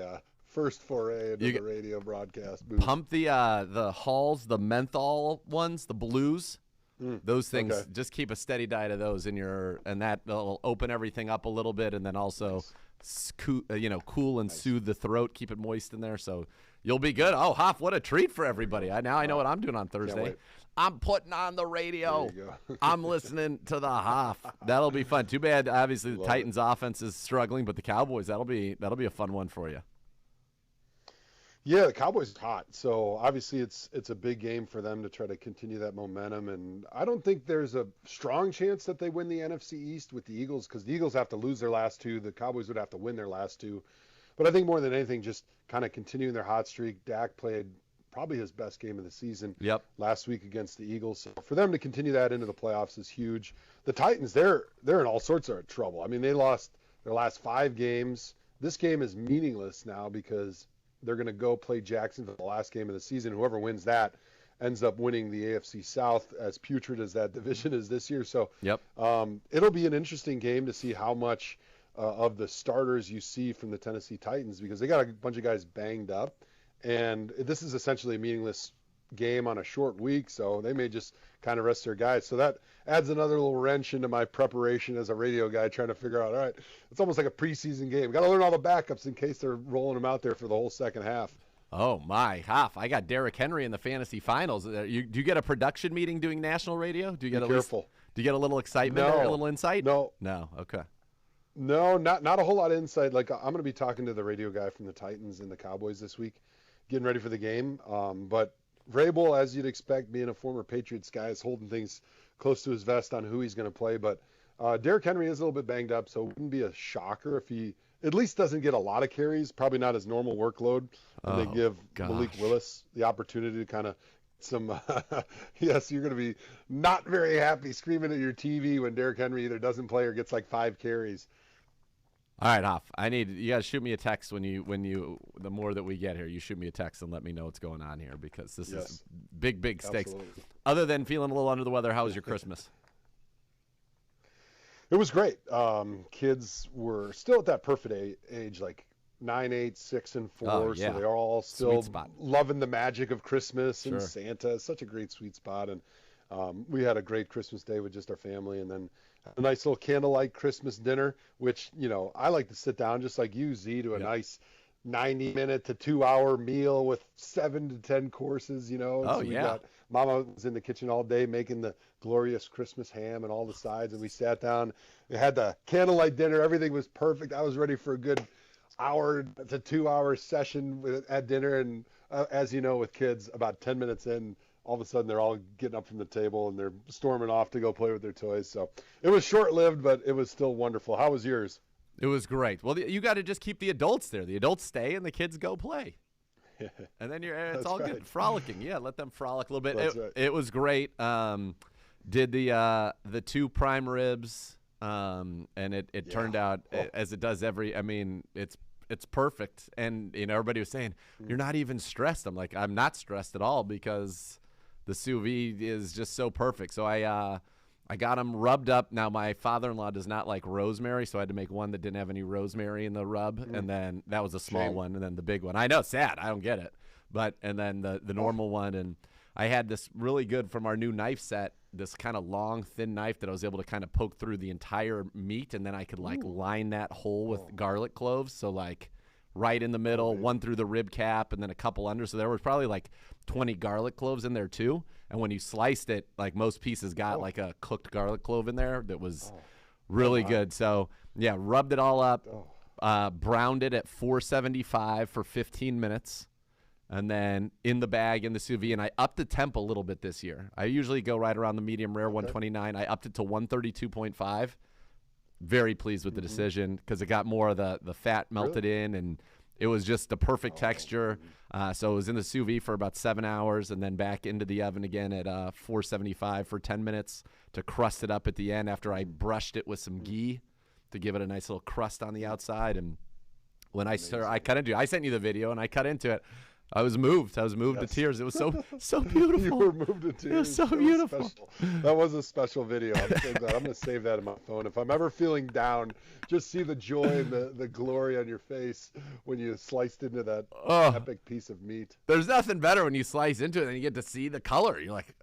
K: first foray into the radio broadcast booth.
A: Pump the Halls, the menthol ones, the blues. Those things, just keep a steady diet of those in and that'll open everything up a little bit, and then also cool and soothe the throat, keep it moist in there, so you'll be good. Oh, Hoff, what a treat for everybody. Now I know what I'm doing on Thursday. I'm putting on the radio. I'm listening to the Hoff. That'll be fun. Too bad, obviously, the Titans offense is struggling, but the Cowboys, that'll be a fun one for you.
K: Yeah, the Cowboys are hot, so obviously it's a big game for them to try to continue that momentum, and I don't think there's a strong chance that they win the NFC East with the Eagles, because the Eagles have to lose their last 2. The Cowboys would have to win their last 2. But I think more than anything, just kind of continuing their hot streak. Dak played probably his best game of the season last week against the Eagles. So for them to continue that into the playoffs is huge. The Titans, they're in all sorts of trouble. I mean, they lost their last 5 games. This game is meaningless now because they're going to go play Jacksonville the last game of the season. Whoever wins that ends up winning the AFC South, as putrid as that division is this year. So it'll be an interesting game to see how much of the starters you see from the Tennessee Titans, because they got a bunch of guys banged up. And this is essentially a meaningless game on a short week, so they may just kind of rest their guys. So that adds another little wrench into my preparation as a radio guy, trying to figure out, all right, it's almost like a preseason game. Got to learn all the backups in case they're rolling them out there for the whole second half.
A: Oh, my, Hoff. I got Derrick Henry in the fantasy finals. Do you get a production meeting doing national radio? Do you get do you get a little excitement or a little insight?
K: No.
A: Okay.
K: No, not a whole lot of insight. Like, I'm going to be talking to the radio guy from the Titans and the Cowboys this week, getting ready for the game. But Vrabel, as you'd expect, being a former Patriots guy, is holding things close to his vest on who he's going to play. But Derrick Henry is a little bit banged up, so it wouldn't be a shocker if he at least doesn't get a lot of carries, probably not his normal workload. And they give Malik Willis the opportunity to kind of some yes, you're going to be not very happy screaming at your TV when Derrick Henry either doesn't play or gets like 5 carries.
A: All right, Hoff. You got to shoot me a text the more that we get here. You shoot me a text and let me know what's going on here, because this is big stakes.
K: Absolutely.
A: Other than feeling a little under the weather, how was your Christmas?
K: It was great. Kids were still at that perfect age, like 9, 8, 6, and 4. So they're all still loving the magic of Christmas and Santa. It's such a great sweet spot. And we had a great Christmas day with just our family, and then a nice little candlelight Christmas dinner, which, I like to sit down just like you, Z, to a nice 90-minute to 2-hour meal with 7 to 10 courses, Mama was in the kitchen all day making the glorious Christmas ham and all the sides, and we sat down. We had the candlelight dinner. Everything was perfect. I was ready for a good hour to 2-hour session at dinner, and as you know, with kids, about 10 minutes in, all of a sudden they're all getting up from the table and they're storming off to go play with their toys. So it was short-lived, but it was still wonderful. How was yours?
A: It was great. Well, you got to just keep the adults there. The adults stay and the kids go play. And then it's all good. Frolicking. Yeah, let them frolic a little bit. It was great. Did the 2 prime ribs, and it turned out as it does it's perfect. And everybody was saying, you're not even stressed. I'm like, I'm not stressed at all because the sous vide is just so perfect. So I got them rubbed up. Now my father-in-law does not like rosemary, so I had to make one that didn't have any rosemary in the rub, and then that was a small one, and then the big one. I know, it's sad. I don't get it, and then the normal one, and I had this really good from our new knife set, this kind of long, thin knife that I was able to kind of poke through the entire meat, and then I could line that hole with garlic cloves, so like right in the middle, one through the rib cap, and then a couple under. So there was probably like 20 garlic cloves in there too. And when you sliced it, like most pieces got like a cooked garlic clove in there that was really good. So yeah, rubbed it all up, browned it at 475 for 15 minutes. And then in the bag in the sous vide, and I upped the temp a little bit this year. I usually go right around the medium rare 129. I upped it to 132.5. Very pleased with the decision because it got more of the fat melted in, and it was just the perfect texture. So it was in the sous vide for about 7 hours and then back into the oven again at 475 for 10 minutes to crust it up at the end after I brushed it with some ghee to give it a nice little crust on the outside. And when I cut into it, I sent you the video and I cut into it. I was moved. To tears. It was so beautiful.
K: You were moved to tears.
A: It was so beautiful.
K: That was a special video. I'm going to save that in my phone. If I'm ever feeling down, just see the joy and the glory on your face when you sliced into that epic piece of meat.
A: There's nothing better when you slice into it and you get to see the color. You're like,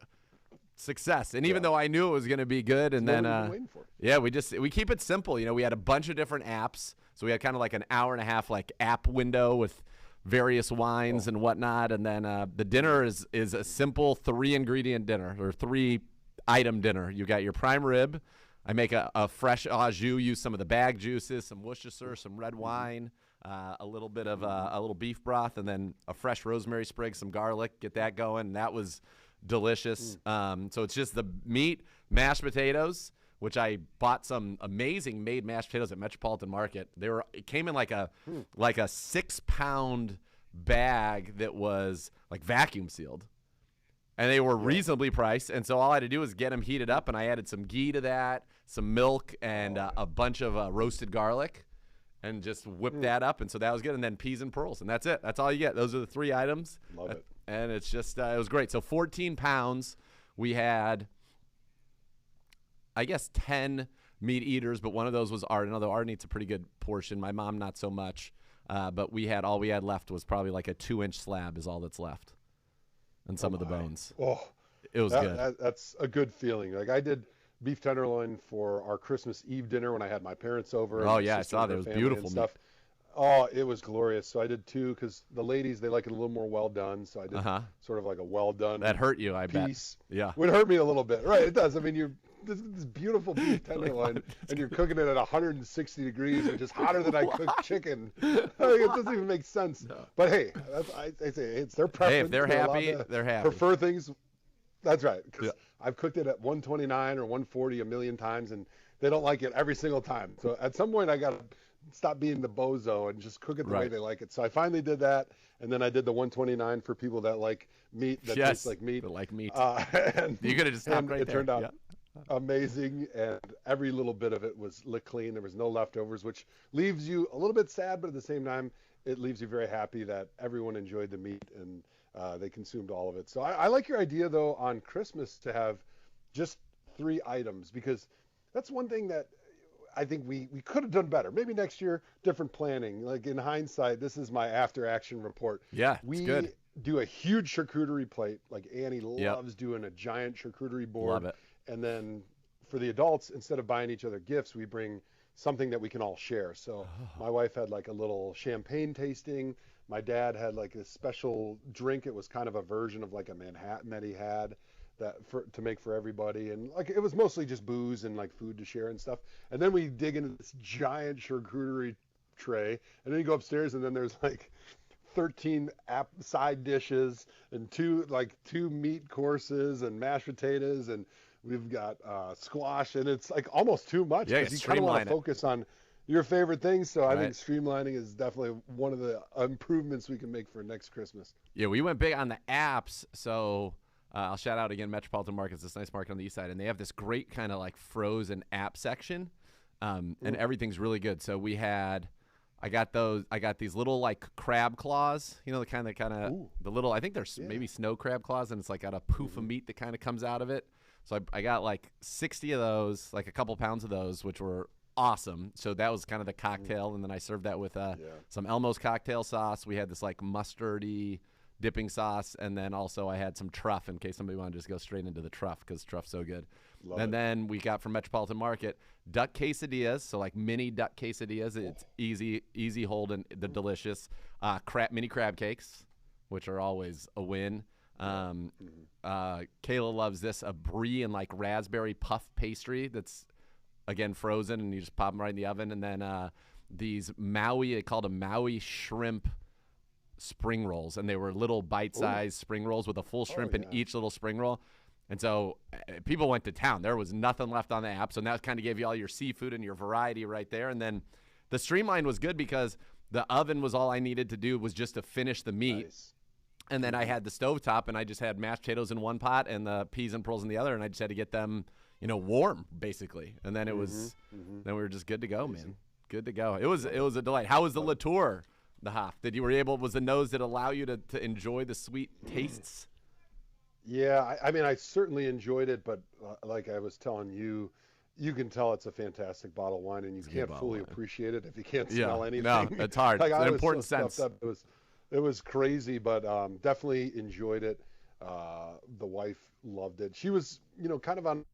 A: success. And even though I knew it was going to be good, and then we keep it simple. We had a bunch of different apps. So we had kind of like an hour and a half like app window with various wines and whatnot, and then the dinner is a simple 3-ingredient dinner or 3-item dinner. You got your prime rib. I make a fresh au jus, use some of the bag juices, some Worcestershire, some red wine, a little bit of a little beef broth, and then a fresh rosemary sprig, some garlic. Get that going. And that was delicious. So it's just the meat, mashed potatoes, which I bought some amazing made mashed potatoes at Metropolitan Market. It came in like a 6-pound bag that was like vacuum sealed, and they were reasonably priced. And so all I had to do was get them heated up, and I added some ghee to that, some milk, and a bunch of roasted garlic, and just whipped that up. And so that was good. And then peas and pearls, and that's it. That's all you get. Those are the 3 items.
K: Love it.
A: And it's just it was great. So 14 pounds. We had, I guess, 10 meat eaters, but one of those was Arden, although Arden eats a pretty good portion. My mom, not so much. But all we had left was probably like a 2-inch slab is all that's left. And some of the bones.
K: Oh,
A: it was good.
K: That's a good feeling. Like I did beef tenderloin for our Christmas Eve dinner when I had my parents over.
A: Oh yeah, I saw that. It was beautiful stuff.
K: Oh, it was glorious. So I did 2 because the ladies, they like it a little more well done. So I did sort of like a well done.
A: That hurt you, I
K: piece.
A: bet. Yeah,
K: would hurt me a little bit, right? It does. I mean, this beautiful beef tenderloin, and you're cooking it at 160 degrees, which is hotter than I cook chicken. I mean, it doesn't even make sense. No. But hey, I say it's their preference.
A: Hey, if they're happy, they're happy.
K: Prefer things. That's right. Because I've cooked it at 129 or 140 a million times, and they don't like it every single time. So at some point, I got to stop being the bozo and just cook it the way they like it. So I finally did that, and then I did the 129 for people that like meat, that tastes like meat.
A: That like meat.
K: And
A: you could have just stopped right there.
K: It turned out amazing, and every little bit of it was licked clean. There was no leftovers, which leaves you a little bit sad, but at the same time, it leaves you very happy that everyone enjoyed the meat and they consumed all of it. So I like your idea, though, on Christmas to have just 3 items, because that's one thing that I think we could have done better. Maybe next year, different planning. Like in hindsight, this is my after action report.
A: Yeah,
K: we
A: good.
K: Do a huge charcuterie plate. Like Annie loves doing a giant charcuterie board.
A: Love it.
K: And then for the adults, instead of buying each other gifts, we bring something that we can all share. So my wife had like a little champagne tasting. My dad had like a special drink. It was kind of a version of like a Manhattan that he had to make for everybody. And like, it was mostly just booze and like food to share and stuff. And then we dig into this giant charcuterie tray, and then you go upstairs, and then there's like 13 side dishes and two meat courses and mashed potatoes, and we've got squash, and it's like almost too much
A: Yeah,
K: because you kind of want
A: streamline
K: to
A: it.
K: focus on your favorite things. So I
A: Right.
K: think streamlining is definitely one of the improvements we can make for next Christmas.
A: Yeah, we went big on the apps. So I'll shout out again Metropolitan Markets, this nice market on the east side, and they have this great kind of like frozen app section, and everything's really good. So I got these little like crab claws, you know, the kind of the little. I think there's maybe snow crab claws, and it's like got a poof of meat that kind of comes out of it. So I got like 60 of those, like a couple pounds of those, which were awesome. So that was kind of the cocktail, and then I served that with some Elmo's cocktail sauce. We had this like mustardy dipping sauce, and then also I had some truff in case somebody wanted to just go straight into the truff because truff's so good. Then we got from Metropolitan Market duck quesadillas, so like mini duck quesadillas. It's easy hold, and they're delicious. Mini crab cakes, which are always a win. Kayla loves this, a brie and like raspberry puff pastry that's again frozen, and you just pop them right in the oven. And then these Maui, they called them Maui shrimp spring rolls, and they were little bite-sized spring rolls with a full shrimp in each little spring roll. And so people went to town. There was nothing left on the app, so that kind of gave you all your seafood and your variety right there. And then the streamline was good because the oven was all I needed to do was just to finish the meat.
K: Nice.
A: And then I had the stovetop, and I just had mashed potatoes in one pot and the peas and pearls in the other, and I just had to get them, warm basically. And then it was, then we were just good to go, man. Good to go. It was a delight. How was the Latour, the Hoff? Was the nose that allow you to enjoy the sweet tastes?
K: Yeah, I mean, I certainly enjoyed it, but like I was telling you, you can tell it's a fantastic bottle of wine, and you can't fully appreciate it if you can't smell anything.
A: No, it's hard.
K: Like,
A: it's
K: I
A: an
K: was
A: important
K: so stuffed
A: sense.
K: up. It was crazy, but definitely enjoyed it. The wife loved it. She was, kind of on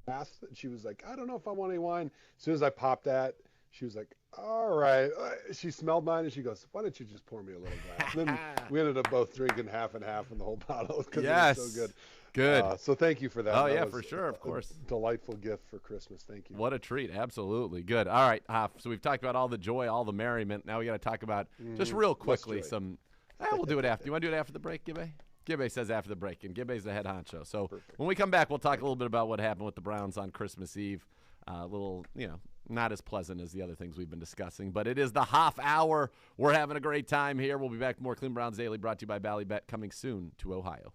K: path. She was like, I don't know if I want any wine. As soon as I popped that, she was like, all right. She smelled mine, and she goes, why don't you just pour me a little glass? And then we ended up both drinking half and half in the whole bottle because it was so good.
A: Good.
K: So thank you for that.
A: Oh,
K: That
A: yeah,
K: was
A: for sure, of course.
K: a delightful gift for Christmas. Thank you.
A: What a treat. Absolutely. Good. All right. So we've talked about all the joy, all the merriment. Now we got to talk about, just real quickly, we'll do it after. You want to do it after the break, Gibbe? Gibbe says after the break, and Gibbe's the head honcho. So when we come back, we'll talk a little bit about what happened with the Browns on Christmas Eve. A little, not as pleasant as the other things we've been discussing, but it is the Hoff Hour. We're having a great time here. We'll be back with more Cleveland Browns Daily, brought to you by Ballybet, coming soon to Ohio.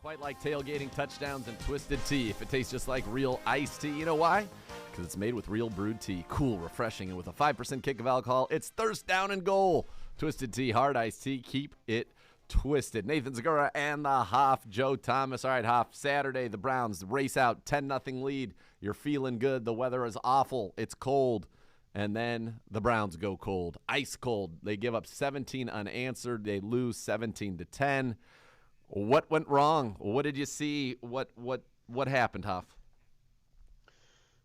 A: Quite like tailgating touchdowns and Twisted Tea. If it tastes just like real iced tea, you know why? Because it's made with real brewed tea. Cool, refreshing, and with a 5% kick of alcohol, it's thirst down and goal. Twisted Tea, hard iced tea. Keep it twisted. Nathan Zagura and the Hoff, Joe Thomas. All right, Hoff, Saturday, the Browns race out, 10-0 lead. You're feeling good. The weather is awful. It's cold. And then the Browns go cold, ice cold. They give up 17 unanswered. They lose 17-10. What went wrong? What did you see? What happened, Huff?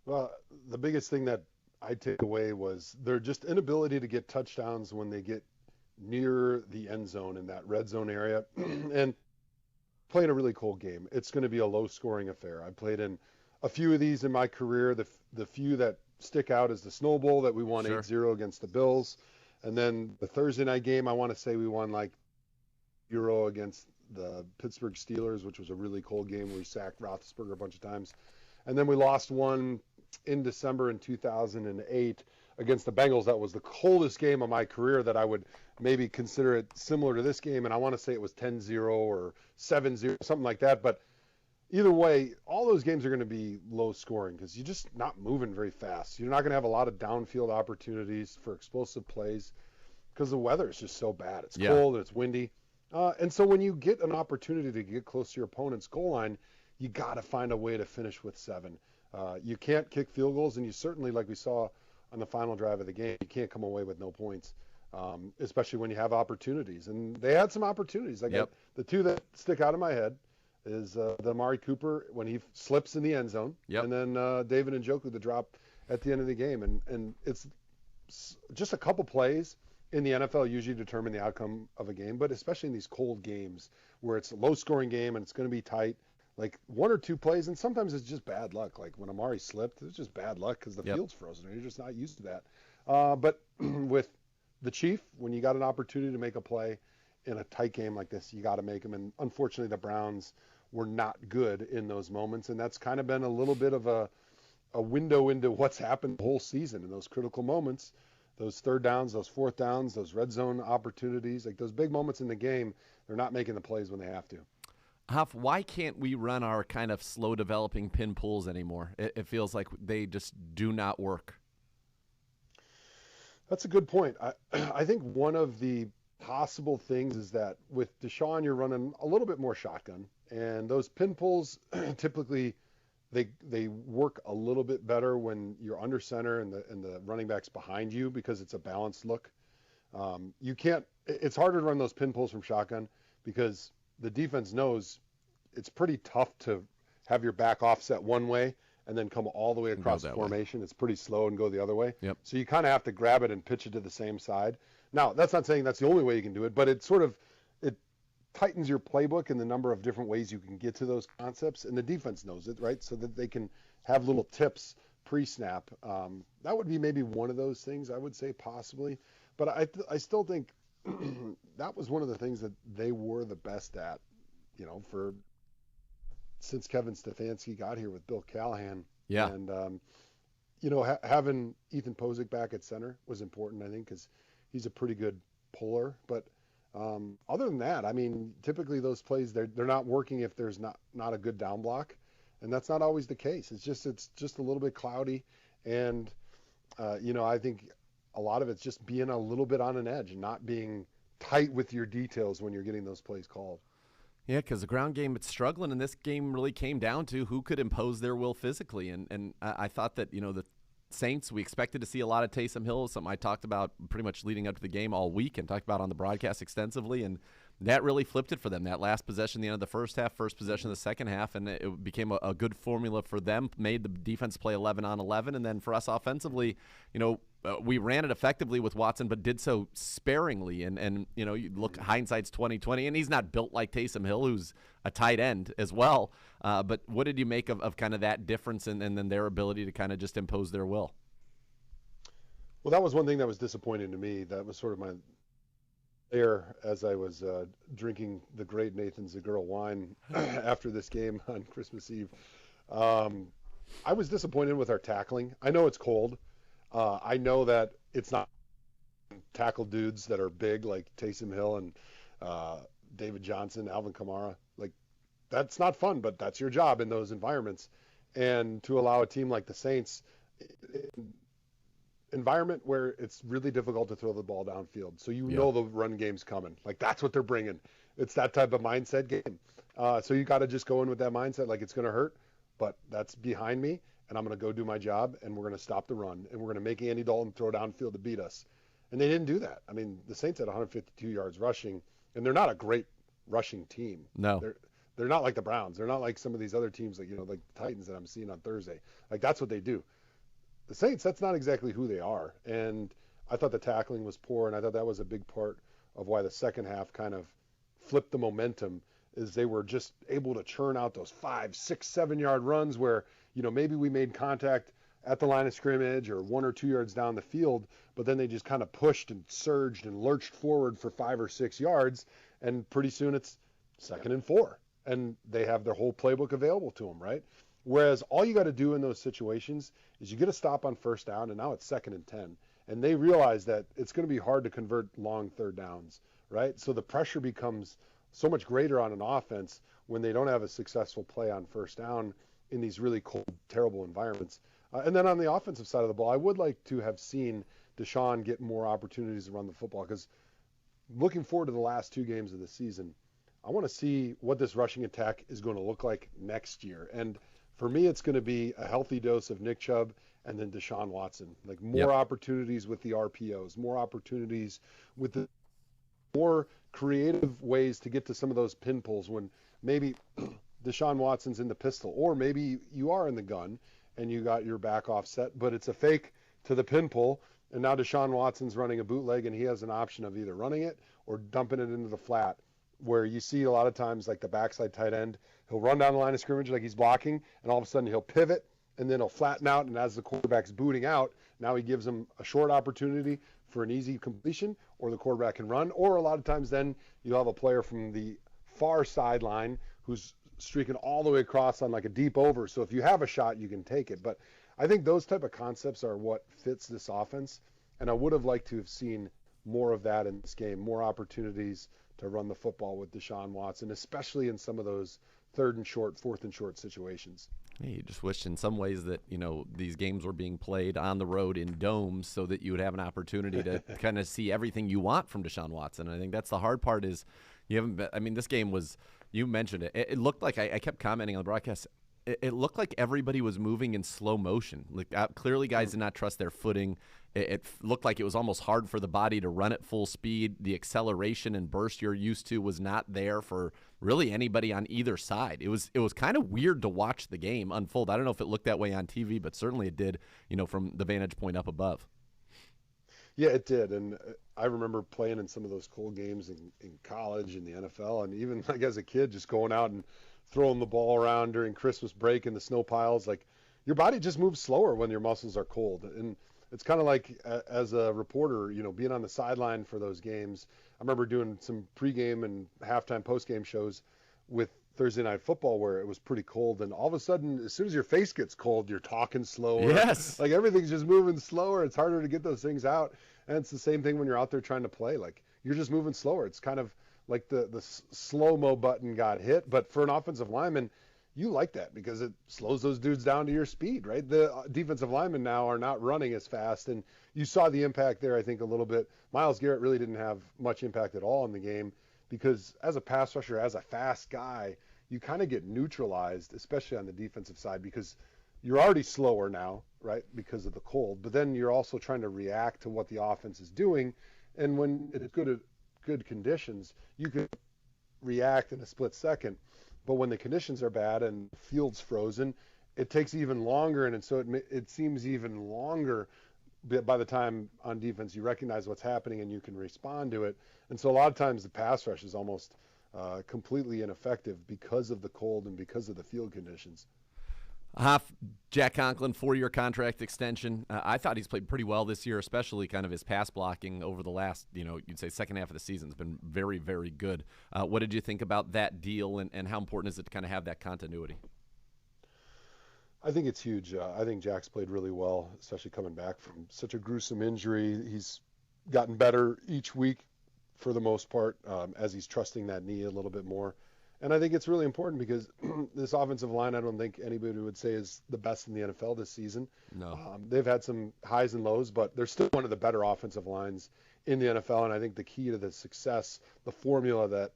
K: Well, the biggest thing that I take away was their just inability to get touchdowns when they get near the end zone in that red zone area. And playing a really cold game, it's going to be a low-scoring affair. I played in a few of these in my career. The few that stick out is the Snow Bowl that we won 8-0 against the Bills. And then the Thursday night game, I want to say we won like Euro against the Pittsburgh Steelers, which was a really cold game where we sacked Roethlisberger a bunch of times. And then we lost one in December in 2008 against the Bengals. That was the coldest game of my career that I would maybe consider it similar to this game. And I want to say it was 10-0 or 7-0, something like that. But either way, all those games are going to be low scoring because you're just not moving very fast. You're not going to have a lot of downfield opportunities for explosive plays because the weather is just so bad. It's cold and it's windy. And so when you get an opportunity to get close to your opponent's goal line, you got to find a way to finish with 7. You can't kick field goals, and you certainly, like we saw on the final drive of the game, you can't come away with no points, especially when you have opportunities. And they had some opportunities. Like the two that stick out of my head is the Amari Cooper when he slips in the end zone, and then David Njoku, the drop at the end of the game. And it's just a couple plays in the NFL usually determine the outcome of a game, but especially in these cold games where it's a low-scoring game and it's going to be tight, like one or two plays, and sometimes it's just bad luck. Like when Amari slipped, it's just bad luck because the field's frozen and you're just not used to that. But with the Chief, when you got an opportunity to make a play in a tight game like this, you got to make them. And unfortunately, the Browns were not good in those moments, and that's kind of been a little bit of a window into what's happened the whole season in those critical moments. Those third downs, those fourth downs, those red zone opportunities, like those big moments in the game, they're not making the plays when they have to.
A: Huff, why can't we run our kind of slow developing pin pulls anymore? It feels like they just do not work.
K: That's a good point. I think one of the possible things is that with Deshaun, you're running a little bit more shotgun, and those pin pulls typically they work a little bit better when you're under center and the running back's behind you because it's a balanced look. You can't. It's harder to run those pin pulls from shotgun because the defense knows it's pretty tough to have your back offset one way and then come all the way across the formation. It's pretty slow and go the other way. So you kind of have to grab it and pitch it to the same side. Now, that's not saying that's the only way you can do it, but it tightens your playbook and the number of different ways you can get to those concepts, and the defense knows it, right? So that they can have little tips pre-snap. That would be maybe one of those things I would say possibly, but I still think that was one of the things that they were the best at, since Kevin Stefanski got here with Bill Callahan. And having Ethan Posick back at center was important, I think, because he's a pretty good puller, but other than that, I mean, typically those plays they're not working if there's not a good down block, and that's not always the case. It's just a little bit cloudy, and I think a lot of it's just being a little bit on an edge and not being tight with your details when you're getting those plays called.
A: Yeah, because the ground game, it's struggling, and this game really came down to who could impose their will physically, and I thought that the Saints, we expected to see a lot of Taysom Hill, something I talked about pretty much leading up to the game all week and talked about on the broadcast extensively, and that really flipped it for them. That last possession, the end of the first half, first possession of the second half, and it became a good formula for them, made the defense play 11 on 11, and then for us offensively, we ran it effectively with Watson, but did so sparingly, and you look, hindsight's 20/20, and he's not built like Taysom Hill, who's a tight end as well, but what did you make of kind of that difference and then their ability to kind of just impose their will?
K: Well, that was one thing that was disappointing to me. That was sort of my there as I was drinking the great Nathan Zagura wine after this game on Christmas Eve. I was disappointed with our tackling. I know it's cold. I know that it's not tackle dudes that are big like Taysom Hill and David Johnson, Alvin Kamara. Like that's not fun, but that's your job in those environments. And to allow a team like the Saints, environment where it's really difficult to throw the ball downfield. So know the run game's coming. Like that's what they're bringing. It's that type of mindset game. So you got to just go in with that mindset like it's going to hurt, but that's behind me, and I'm going to go do my job, and we're going to stop the run, and we're going to make Andy Dalton throw downfield to beat us. And they didn't do that. I mean, the Saints had 152 yards rushing, and they're not a great rushing team.
A: No.
K: They're not like the Browns. They're not like some of these other teams like the Titans that I'm seeing on Thursday. Like that's what they do. The Saints, that's not exactly who they are. And I thought the tackling was poor, and I thought that was a big part of why the second half kind of flipped the momentum, is they were just able to churn out those 5, 6, 7-yard runs where, maybe we made contact at the line of scrimmage or 1 or 2 yards down the field, but then they just kind of pushed and surged and lurched forward for 5 or 6 yards, and pretty soon it's 2nd and 4, and they have their whole playbook available to them, right? Whereas all you got to do in those situations is you get a stop on first down, and now it's 2nd and 10. And they realize that it's going to be hard to convert long third downs, right? So the pressure becomes so much greater on an offense when they don't have a successful play on first down in these really cold, terrible environments. And then on the offensive side of the ball, I would like to have seen Deshaun get more opportunities to run the football, because looking forward to the last 2 games of the season, I want to see what this rushing attack is going to look like next year. And for me, it's going to be a healthy dose of Nick Chubb and then Deshaun Watson. Like more opportunities with the RPOs, more opportunities with the more creative ways to get to some of those pin pulls when maybe Deshaun Watson's in the pistol, or maybe you are in the gun and you got your back offset, but it's a fake to the pin pull, and now Deshaun Watson's running a bootleg, and he has an option of either running it or dumping it into the flat, where you see a lot of times like the backside tight end, he'll run down the line of scrimmage like he's blocking, and all of a sudden he'll pivot, and then he'll flatten out, and as the quarterback's booting out, now he gives him a short opportunity for an easy completion, or the quarterback can run, or a lot of times then you'll have a player from the far sideline who's streaking all the way across on like a deep over, so if you have a shot, you can take it. But I think those type of concepts are what fits this offense, and I would have liked to have seen more of that in this game, more opportunities to run the football with Deshaun Watson, especially in some of those 3rd and short, 4th and short situations.
A: Hey, you just wished in some ways that, these games were being played on the road in domes so that you would have an opportunity to kind of see everything you want from Deshaun Watson. And I think that's the hard part is you haven't been, I mean, this game was, you mentioned it. It looked like, I kept commenting on the broadcast, it looked like everybody was moving in slow motion. Like clearly guys did not trust their footing. It looked like it was almost hard for the body to run at full speed. The acceleration and burst you're used to was not there for really anybody on either side. It was kind of weird to watch the game unfold. I don't know if it looked that way on TV, but certainly it did, from the vantage point up above.
K: Yeah, it did. And I remember playing in some of those cold games in college, in the NFL, and even like as a kid, just going out and throwing the ball around during Christmas break in the snow piles. Like your body just moves slower when your muscles are cold. And it's kind of like as a reporter, being on the sideline for those games. I remember doing some pregame and halftime postgame shows with Thursday Night Football where it was pretty cold, and all of a sudden, as soon as your face gets cold, you're talking slower.
A: Yes.
K: Like everything's just moving slower. It's harder to get those things out. And it's the same thing when you're out there trying to play. Like you're just moving slower. It's kind of like the slow-mo button got hit. But for an offensive lineman, you like that because it slows those dudes down to your speed, right? The defensive linemen now are not running as fast, and you saw the impact there, I think, a little bit. Myles Garrett really didn't have much impact at all in the game because as a pass rusher, as a fast guy, you kind of get neutralized, especially on the defensive side, because you're already slower now, right, because of the cold, but then you're also trying to react to what the offense is doing, and when it's good conditions, you can react in a split second. But when the conditions are bad and the field's frozen, it takes even longer, and so it seems even longer by the time on defense you recognize what's happening and you can respond to it. And so a lot of times the pass rush is almost completely ineffective because of the cold and because of the field conditions.
A: Jack Conklin, 4-year contract extension. I thought he's played pretty well this year, especially kind of his pass blocking over the last, you'd say second half of the season has been very, very good. What did you think about that deal, and how important is it to kind of have that continuity?
K: I think it's huge. I think Jack's played really well, especially coming back from such a gruesome injury. He's gotten better each week for the most part as he's trusting that knee a little bit more. And I think it's really important because this offensive line, I don't think anybody would say is the best in the NFL this season.
A: No.
K: They've had some highs and lows, but they're still one of the better offensive lines in the NFL. And I think the key to the success, the formula that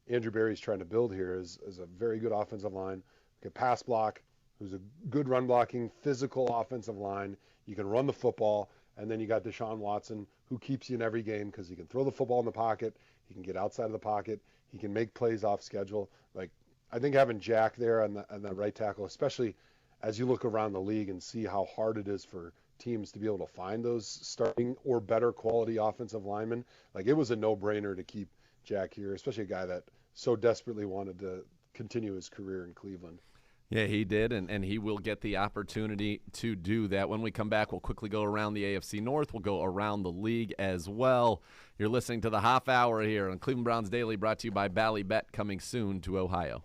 K: Andrew Berry's trying to build here is a very good offensive line, who can pass block, who's a good run blocking, physical offensive line. You can run the football, and then you got Deshaun Watson, who keeps you in every game because he can throw the football in the pocket, he can get outside of the pocket, he can make plays off schedule. Like, I think having Jack there on the right tackle, especially as you look around the league and see how hard it is for teams to be able to find those starting or better quality offensive linemen, like it was a no-brainer to keep Jack here, especially a guy that so desperately wanted to continue his career in Cleveland.
A: Yeah, he did, and he will get the opportunity to do that. When we come back, we'll quickly go around the AFC North. We'll go around the league as well. You're listening to the Half Hour here on Cleveland Browns Daily, brought to you by Bally Bet, coming soon to Ohio.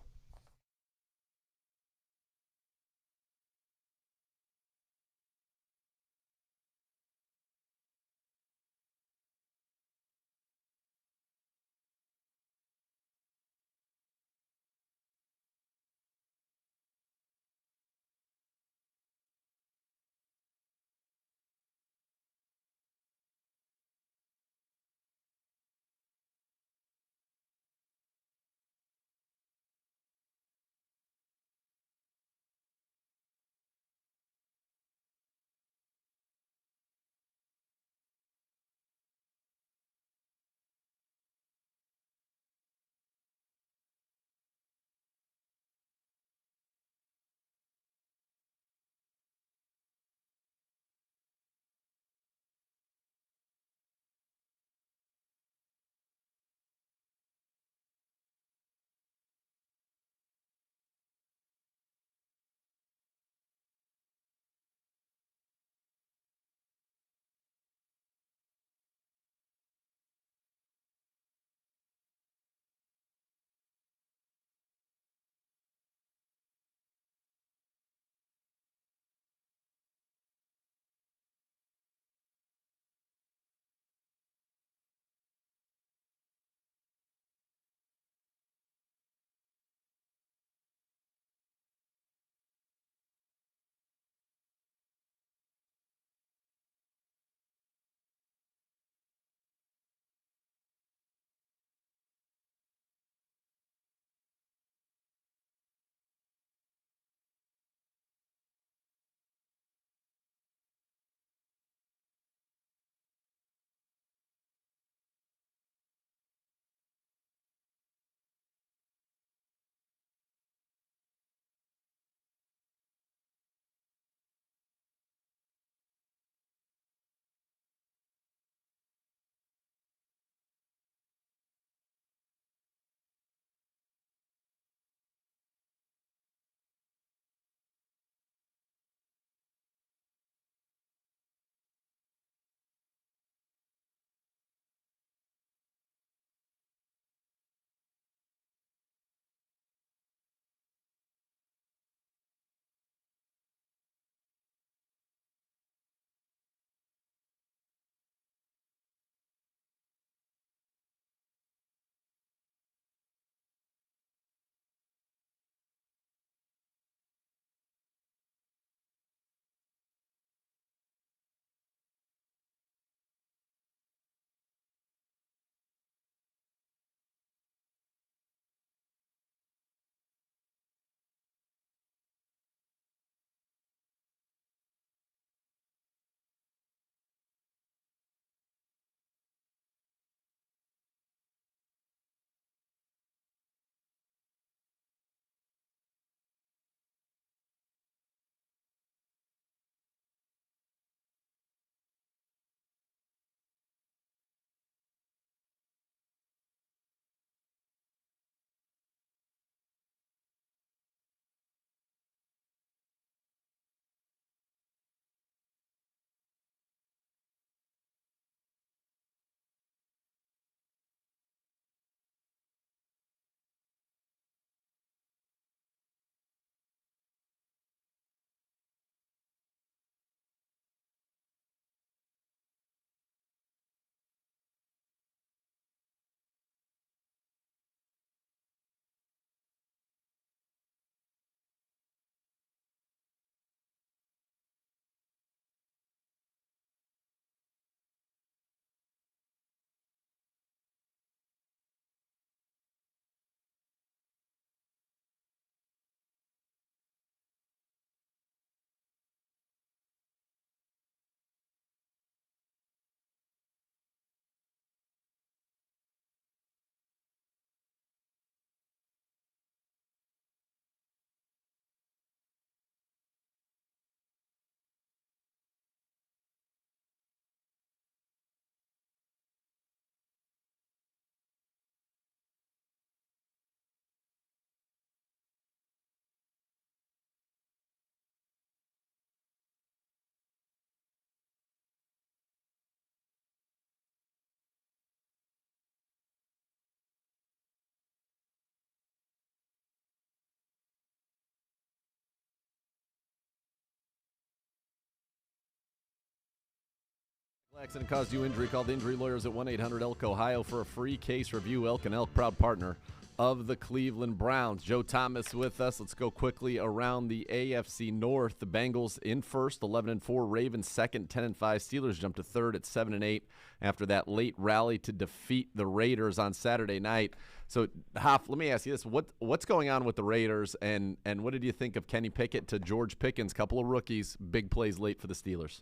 A: Accident caused you injury. Call the injury lawyers at 1-800-ELK-OHIO for a free case review. Elk and Elk, proud partner of the Cleveland Browns. Joe Thomas with us. Let's go quickly around the AFC North. The Bengals in first, 11-4. Ravens second, 10-5. Steelers jumped to third at 7-8 after that late rally to defeat the Raiders on Saturday night. So, Hoff, let me ask you this: what's going on with the Raiders, and what did you think of Kenny Pickett to George Pickens? Couple of rookies, big plays late for the Steelers.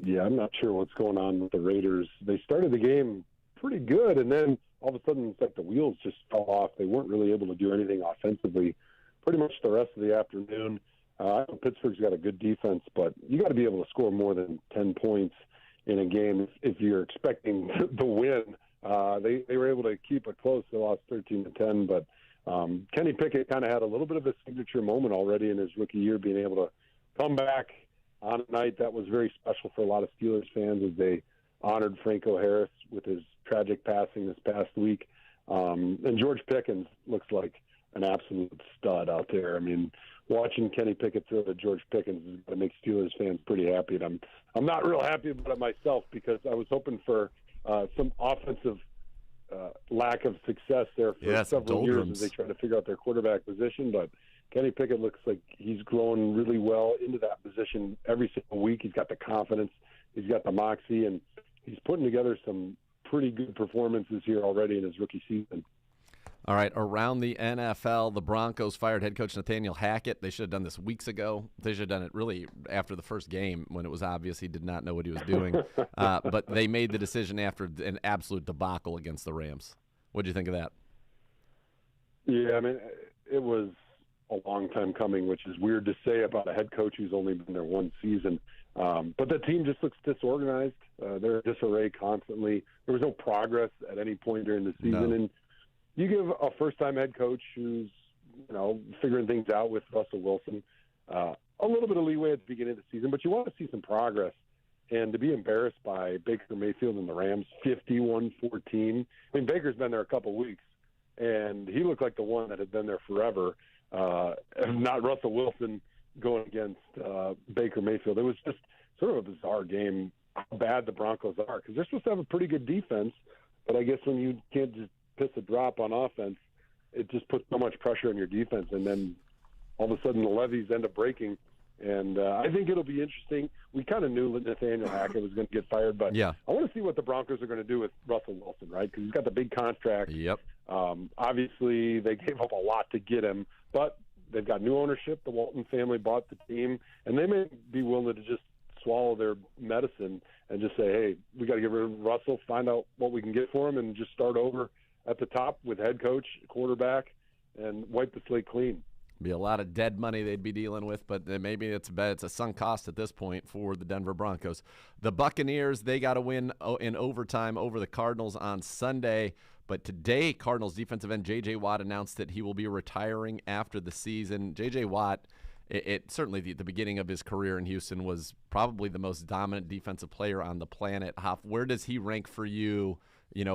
K: Yeah, I'm not sure what's going on with the Raiders. They started the game pretty good, and then all of a sudden it's like the wheels just fell off. They weren't really able to do anything offensively pretty much the rest of the afternoon. I know Pittsburgh's got a good defense, but you got to be able to score more than 10 points in a game if you're expecting the win. They were able to keep it close. They lost 13-10, but Kenny Pickett kind of had a little bit of a signature moment already in his rookie year, being able to come back on a night that was very special for a lot of Steelers fans as they honored Franco Harris with his tragic passing this past week. And George Pickens looks like an absolute stud out there. I mean, watching Kenny Pickett throw to George Pickens is going to make Steelers fans pretty happy. And I'm not real happy about it myself because I was hoping for some offensive lack of success there for several years as they try to figure out their quarterback position. But Kenny Pickett looks like he's grown really well into that position every single week. He's got the confidence, he's got the moxie, and he's putting together some pretty good performances here already in his rookie season.
A: All right, around the NFL, the Broncos fired head coach Nathaniel Hackett. They should have done this weeks ago. They should have done it really after the first game when it was obvious he did not know what he was doing. But they made the decision after an absolute debacle against the Rams. What do you think of that?
K: Yeah, I mean, it was a long time coming, which is weird to say about a head coach who's only been there one season. But the team just looks disorganized. They're in disarray constantly. There was no progress at any point during the season.
A: No.
K: And you give a first-time head coach who's, figuring things out with Russell Wilson a little bit of leeway at the beginning of the season, but you want to see some progress. And to be embarrassed by Baker Mayfield and the Rams, 51-14. I mean, Baker's been there a couple weeks, and he looked like the one that had been there forever. Not Russell Wilson going against Baker Mayfield. It was just sort of a bizarre game how bad the Broncos are because they're supposed to have a pretty good defense, but I guess when you can't just piss a drop on offense, it just puts so much pressure on your defense, and then all of a sudden the levees end up breaking. And I think it'll be interesting. We kind of knew that Nathaniel Hackett was going to get fired, but I want to see what the Broncos are going to do with Russell Wilson, right? Because he's got the big contract.
A: Yep.
K: Obviously, they gave up a lot to get him, but they've got new ownership. The Walton family bought the team, and they may be willing to just swallow their medicine and just say, hey, we got to get rid of Russell, find out what we can get for him, and just start over at the top with head coach, quarterback, and wipe the slate clean.
A: Be a lot of dead money they'd be dealing with, but maybe it's a sunk cost at this point for the Denver Broncos. The Buccaneers, they got a win in overtime over the Cardinals on Sunday, but today Cardinals defensive end J.J. Watt announced that he will be retiring after the season. J.J. Watt, it certainly the beginning of his career in Houston was probably the most dominant defensive player on the planet. Hoff, where does he rank for you?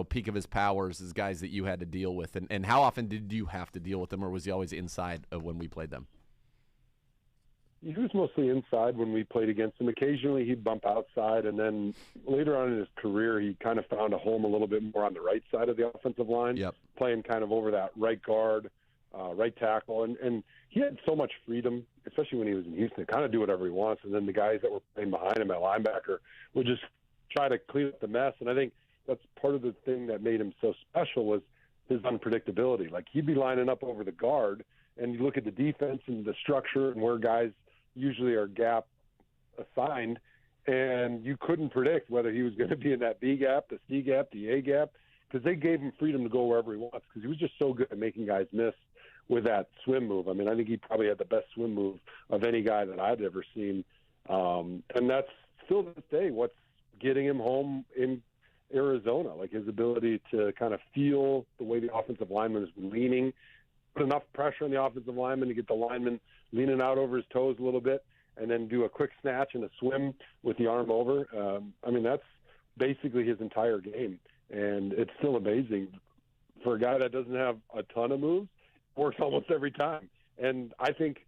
A: Peak of his powers as guys that you had to deal with. And how often did you have to deal with them, or was he always inside of when we played them?
K: He was mostly inside when we played against him. Occasionally he'd bump outside, and then later on in his career he kind of found a home a little bit more on the right side of the offensive line, playing kind of over that right guard, right tackle. And he had so much freedom, especially when he was in Houston, to kind of do whatever he wants. And then the guys that were playing behind him at linebacker would just try to clean up the mess. And I think that's part of the thing that made him so special was his unpredictability. Like, he'd be lining up over the guard, and you look at the defense and the structure and where guys usually are gap assigned, and you couldn't predict whether he was going to be in that B gap, the C gap, the A gap, because they gave him freedom to go wherever he wants because he was just so good at making guys miss with that swim move. I mean, I think he probably had the best swim move of any guy that I'd ever seen. And that's still to this day what's getting him home in Arizona, like his ability to kind of feel the way the offensive lineman is leaning, put enough pressure on the offensive lineman to get the lineman leaning out over his toes a little bit, and then do a quick snatch and a swim with the arm over. I mean, that's basically his entire game, and it's still amazing for a guy that doesn't have a ton of moves. Works almost every time, and I think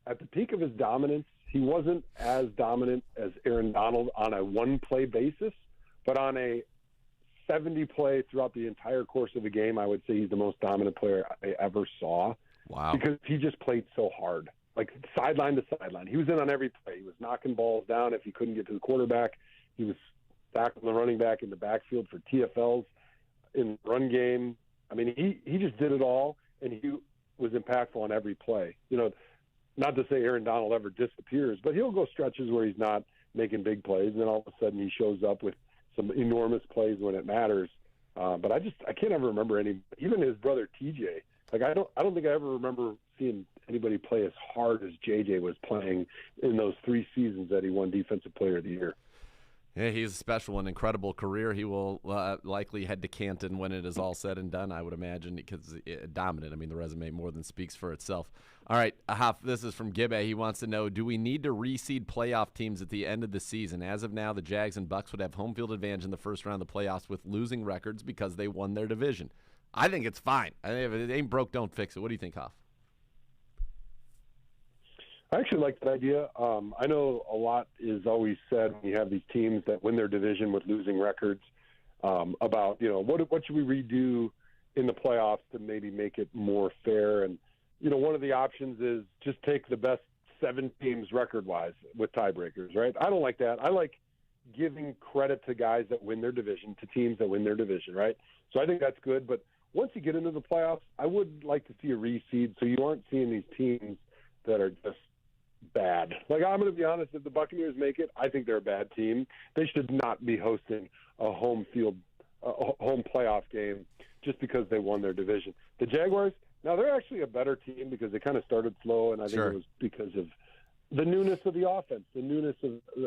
K: at the peak of his dominance, he wasn't as dominant as Aaron Donald on a one-play basis, but on a 70-play throughout the entire course of the game, I would say he's the most dominant player I ever saw.
A: Wow.
K: Because he just played so hard, like sideline to sideline. He was in on every play. He was knocking balls down if he couldn't get to the quarterback. He was tackling the running back in the backfield for TFLs in the run game. I mean, he just did it all, and he was impactful on every play. You know, not to say Aaron Donald ever disappears, but he'll go stretches where he's not making big plays, and then all of a sudden he shows up with some enormous plays when it matters. But I can't ever remember any, even his brother TJ. Like I don't think I ever remember seeing anybody play as hard as JJ was playing in those 3 seasons that he won Defensive Player of the Year.
A: Yeah, he's a special and incredible career. He will likely head to Canton when it is all said and done, I would imagine, because dominant. I mean, the resume more than speaks for itself. All right, this is from Gibbe. He wants to know, do we need to reseed playoff teams at the end of the season? As of now, the Jags and Bucks would have home field advantage in the first round of the playoffs with losing records because they won their division. I think it's fine. I think if it ain't broke, don't fix it. What do you think, Hoff?
K: I actually like that idea. I know a lot is always said when you have these teams that win their division with losing records about, you know, what should we redo in the playoffs to maybe make it more fair? And, you know, one of the options is just take the best 7 teams record-wise with tiebreakers, right? I don't like that. I like giving credit to guys that win their division, to teams that win their division, right? So I think that's good. But once you get into the playoffs, I would like to see a reseed so you aren't seeing these teams that are just bad. Like, I'm going to be honest, if the Buccaneers make it, I think they're a bad team. They should not be hosting a home playoff game just because they won their division. The Jaguars, now they're actually a better team because they kind of started slow, and I think it was because of the newness of the offense, the newness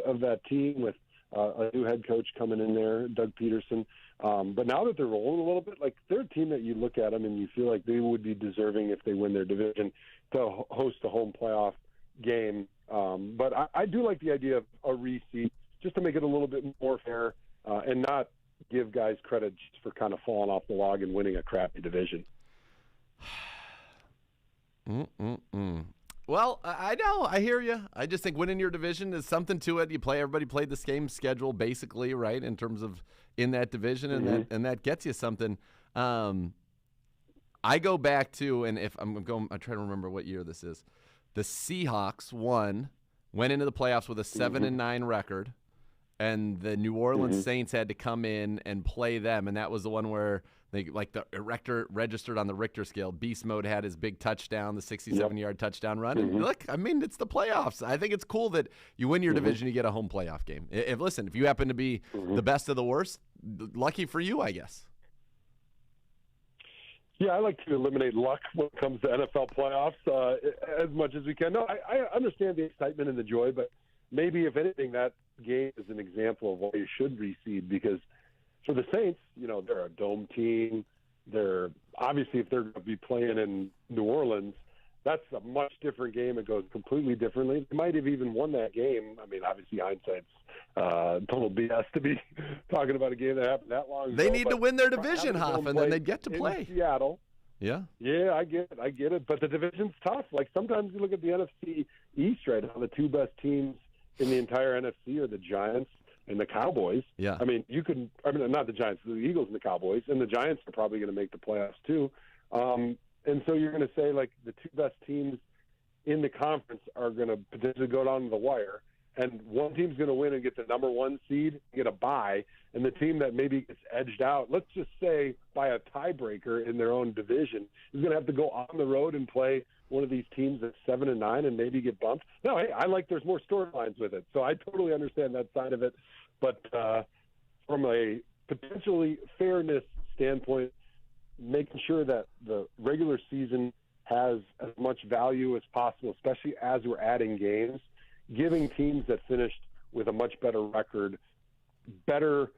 K: of that team with a new head coach coming in there, Doug Peterson. But now that they're rolling a little bit, like they're a team that you look at them and you feel like they would be deserving if they win their division to host a home playoff game. But I do like the idea of a reseed just to make it a little bit more fair and not give guys credit just for kind of falling off the log and winning a crappy division.
A: Well, I know. I hear you. I just think winning your division is something to it. Everybody played the same schedule basically, right, in terms of in that division, and that gets you something. I go back to, and if I'm trying to remember what year this is. The Seahawks went into the playoffs with a 7-9 record, and the New Orleans Saints had to come in and play them, and that was the one where they the erector registered on the Richter scale. Beast Mode had his big touchdown, the 67-yard touchdown run. And look, I mean, it's the playoffs. I think it's cool that you win your division, you get a home playoff game. If you happen to be the best of the worst, lucky for you, I guess.
K: Yeah, I like to eliminate luck when it comes to NFL playoffs as much as we can. No, I understand the excitement and the joy, but maybe, if anything, that game is an example of why you should reseed, because for the Saints, you know, they're a dome team. They're obviously, if they're going to be playing in New Orleans, that's a much different game. It goes completely differently. They might have even won that game. I mean, obviously, hindsight's total BS to be talking about a game that happened that long ago.
A: They need to win their division, Hoff, and then they'd get to play.
K: Seattle.
A: Yeah.
K: Yeah, I get it. But the division's tough. Like, sometimes you look at the NFC East right now, the 2 best teams in the entire NFC are the Giants and the Cowboys.
A: Yeah.
K: I mean, not the Giants, the Eagles and the Cowboys, and the Giants are probably going to make the playoffs too. And so you're going to say, like, the 2 best teams in the conference are going to potentially go down to the wire, and one team's going to win and get the number 1 seed, get a bye, and the team that maybe gets edged out, let's just say by a tiebreaker in their own division, is going to have to go on the road and play one of these teams that's 7-9 and maybe get bumped. No, hey, I like there's more storylines with it, so I totally understand that side of it. But from a potentially fairness standpoint, making sure that the regular season has as much value as possible, especially as we're adding games, giving teams that finished with a much better record better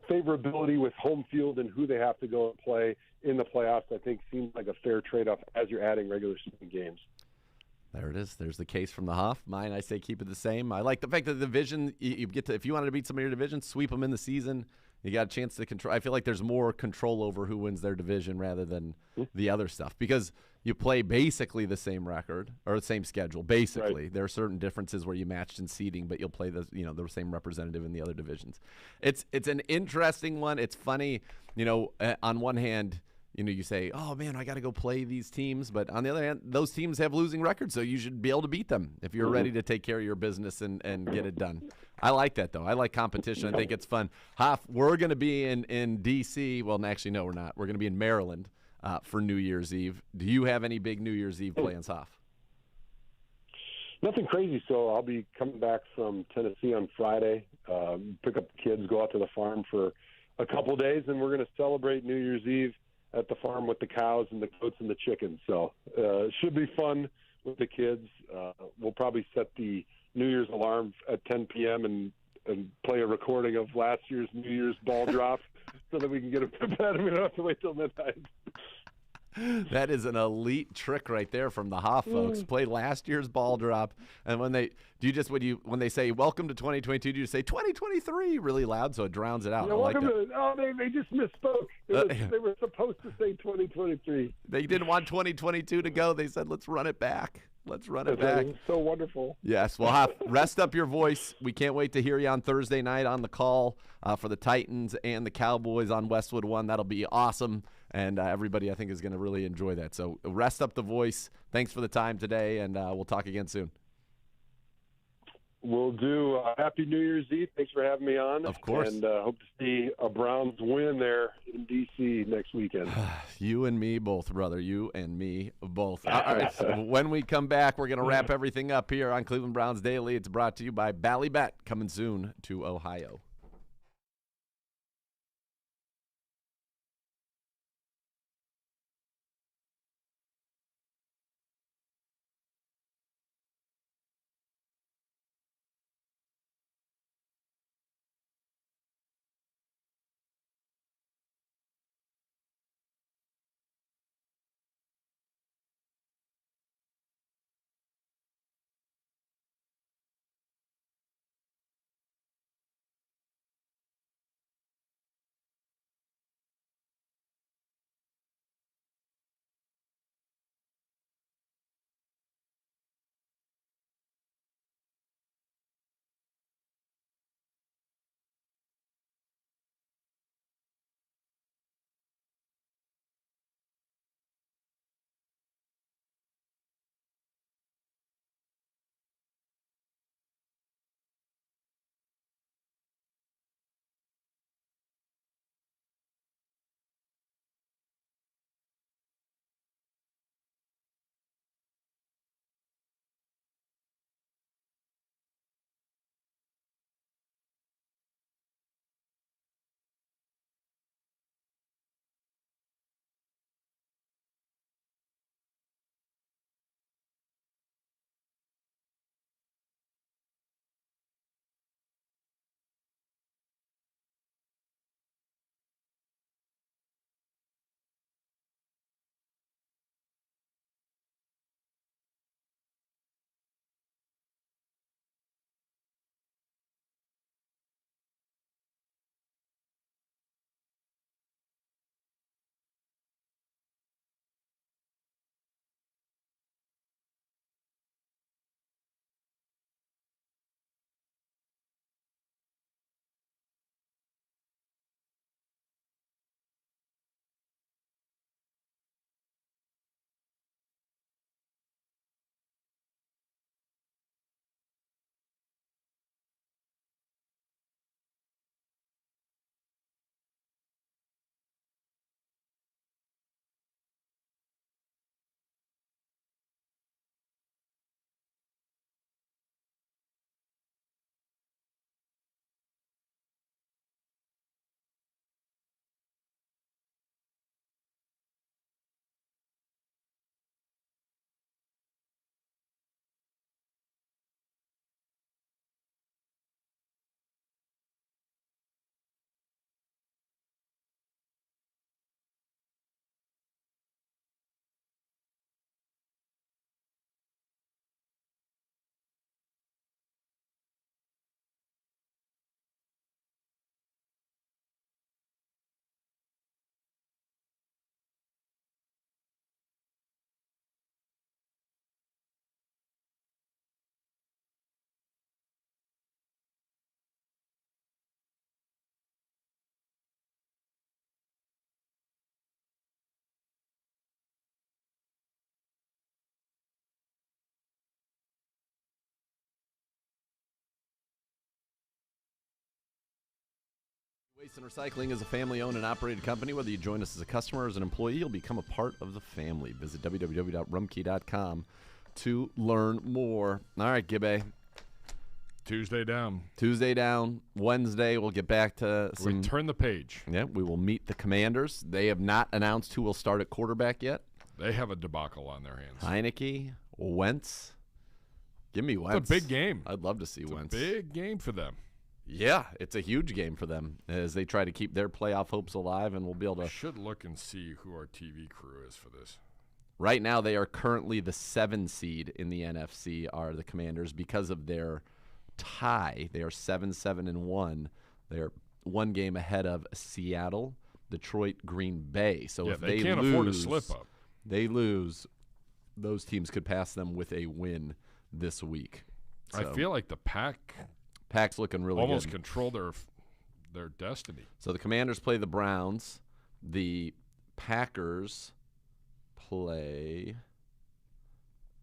K: favorability with home field and who they have to go and play in the playoffs, I think seems like a fair trade-off as you're adding regular season games.
A: There it is. There's the case from the Hoff. Mine, I say keep it the same. I like the fact that the division, you get to, if you wanted to beat some of your division, sweep them in the season. You got a chance to control. I feel like there's more control over who wins their division rather than the other stuff. Because you play basically the same record or the same schedule. Basically, there are certain differences where you matched in seeding, but you'll play the same representative in the other divisions. It's an interesting one. It's funny, on one hand, you say, oh man, I got to go play these teams, but on the other hand, those teams have losing records, so you should be able to beat them if you're ready to take care of your business and get it done. I like that though. I like competition. I think it's fun. Hoff, we're going to be in DC. Well, actually, no, we're not. We're going to be in Maryland for New Year's Eve. Do you have any big New Year's Eve plans, Hoff?
K: Nothing crazy. So I'll be coming back from Tennessee on Friday, pick up the kids, go out to the farm for a couple days, and we're going to celebrate New Year's Eve at the farm with the cows and the goats and the chickens. So it should be fun with the kids. We'll probably set the New Year's alarm at 10 p.m. and play a recording of last year's New Year's ball drop so that we can get them to bed and we don't have to wait till midnight.
A: That is an elite trick right there from the Hoff folks. Play last year's ball drop, and when they say welcome to 2022, do you say 2023 really loud so it drowns it out?
K: Yeah,
A: I like that.
K: They just misspoke. They were supposed to say 2023.
A: They didn't want 2022 to go. They said let's run it back. Let's run it back.
K: So wonderful.
A: Yes. Well, Hoff, rest up your voice. We can't wait to hear you on Thursday night on the call for the Titans and the Cowboys on Westwood One. That'll be awesome. And everybody, I think, is going to really enjoy that. So rest up the voice. Thanks for the time today, and we'll talk again soon.
K: We'll do. Happy New Year's Eve. Thanks for having me on.
A: Of course.
K: And hope to see a Browns win there in D.C. next weekend.
A: You and me both, brother. You and me both. All right. So when we come back, we're going to wrap everything up here on Cleveland Browns Daily. It's brought to you by Ballybet, coming soon to Ohio. Waste and Recycling is a family-owned and operated company. Whether you join us as a customer or as an employee, you'll become a part of the family. Visit www.rumkey.com to learn more. All right, Gibbe.
B: Tuesday down.
A: Wednesday, we'll get back to some...
B: We turn the page.
A: Yeah, we will meet the Commanders. They have not announced who will start at quarterback yet.
B: They have a debacle on their hands.
A: Heineke, Wentz. Give me Wentz.
B: It's a big game.
A: I'd love to see Wentz.
B: A big game for them.
A: Yeah, it's a huge game for them as they try to keep their playoff hopes alive, and we'll be able to...
B: We should look and see who our TV crew is for this.
A: Right now, they are currently the 7 seed in the NFC, are the Commanders, because of their tie. They are 7-7-1. They're one game ahead of Seattle, Detroit, Green Bay. So if they
B: can't afford to slip up.
A: They lose, those teams could pass them with a win this week. So
B: I feel like the
A: Pack's looking really
B: almost
A: good.
B: control their destiny.
A: So the Commanders play the Browns. The Packers play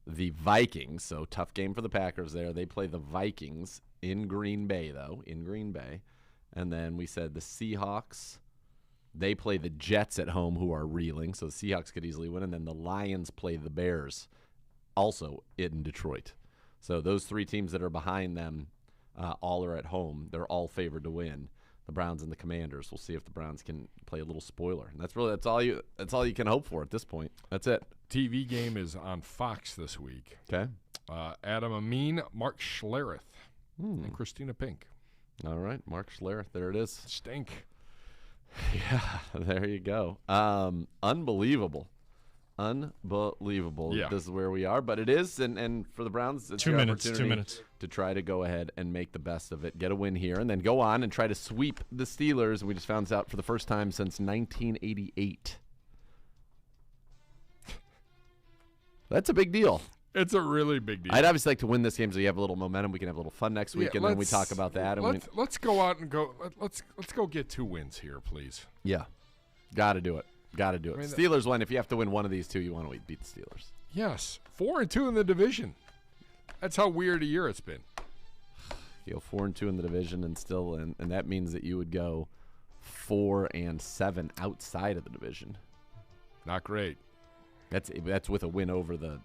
A: the Vikings. So tough game for the Packers there. They play the Vikings in Green Bay, though, And then we said the Seahawks, they play the Jets at home, who are reeling. So the Seahawks could easily win. And then the Lions play the Bears, also in Detroit. So those 3 teams that are behind them, all are at home. They're all favored to win. The Browns and the Commanders. We'll see if the Browns can play a little spoiler. And that's all you can hope for at this point. That's it.
B: TV game is on Fox this week.
A: Okay.
B: Adam Amin, Mark Schlereth, and Christina Pink.
A: All right, Mark Schlereth. There it is.
B: Stink.
A: Yeah, there you go. Unbelievable.
B: Yeah.
A: This is where we are, but it is, and for the Browns, it's
D: 2
A: their
D: minutes. 2
A: opportunity
D: minutes
A: to try to go ahead and make the best of it, get a win here, and then go on and try to sweep the Steelers. And we just found this out for the first time since 1988. That's a big deal.
B: It's a really big deal.
A: I'd obviously like to win this game so you have a little momentum. We can have a little fun next week, and then we talk about that. And
B: let's go out and go. Let's go get 2 wins here, please.
A: Yeah, got to do it. I mean, Steelers win. If you have to win one of these 2, you want to beat the Steelers.
B: Yes, 4-2 in the division. That's how weird a year it's been.
A: You go 4-2 in the division, and still, and that means that you would go 4-7 outside of the division.
B: Not great.
A: That's with a win over the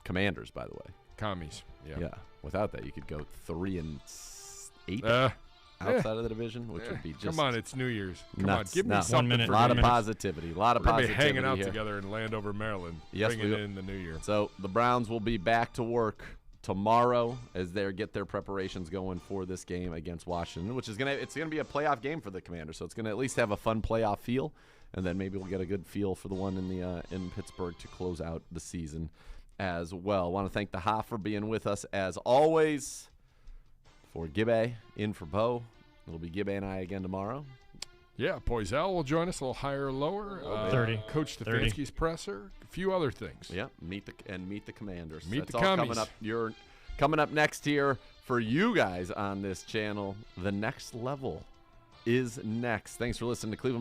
A: Commanders, by the way.
B: Commies.
A: Yeah. Without that, you could go 3-8 outside of the division, which would be just.
B: Come on, it's New Year's. Come
A: nuts.
B: on, give me something.
D: 1 minute.
A: A lot of positivity.
B: We're gonna be hanging out together in Landover, Maryland.
A: Yes,
B: bringing in the new year.
A: So the Browns will be back to work tomorrow as they get their preparations going for this game against Washington, which is it's gonna be a playoff game for the Commanders. So it's gonna at least have a fun playoff feel, and then maybe we'll get a good feel for the one in Pittsburgh to close out the season as well. I want to thank the Hoff for being with us as always. For Gibbe, in for Bo. It'll be Gibbe and I again tomorrow.
B: Yeah, Poisel will join us a little higher or lower.
D: 30.
B: Coach Stefanski's presser, a few other things.
A: Yeah, meet the Commanders.
B: Meet
A: That's
B: the
A: all
B: commies.
A: coming up. You're coming up next here for you guys on this channel. The next level is next. Thanks for listening to Cleveland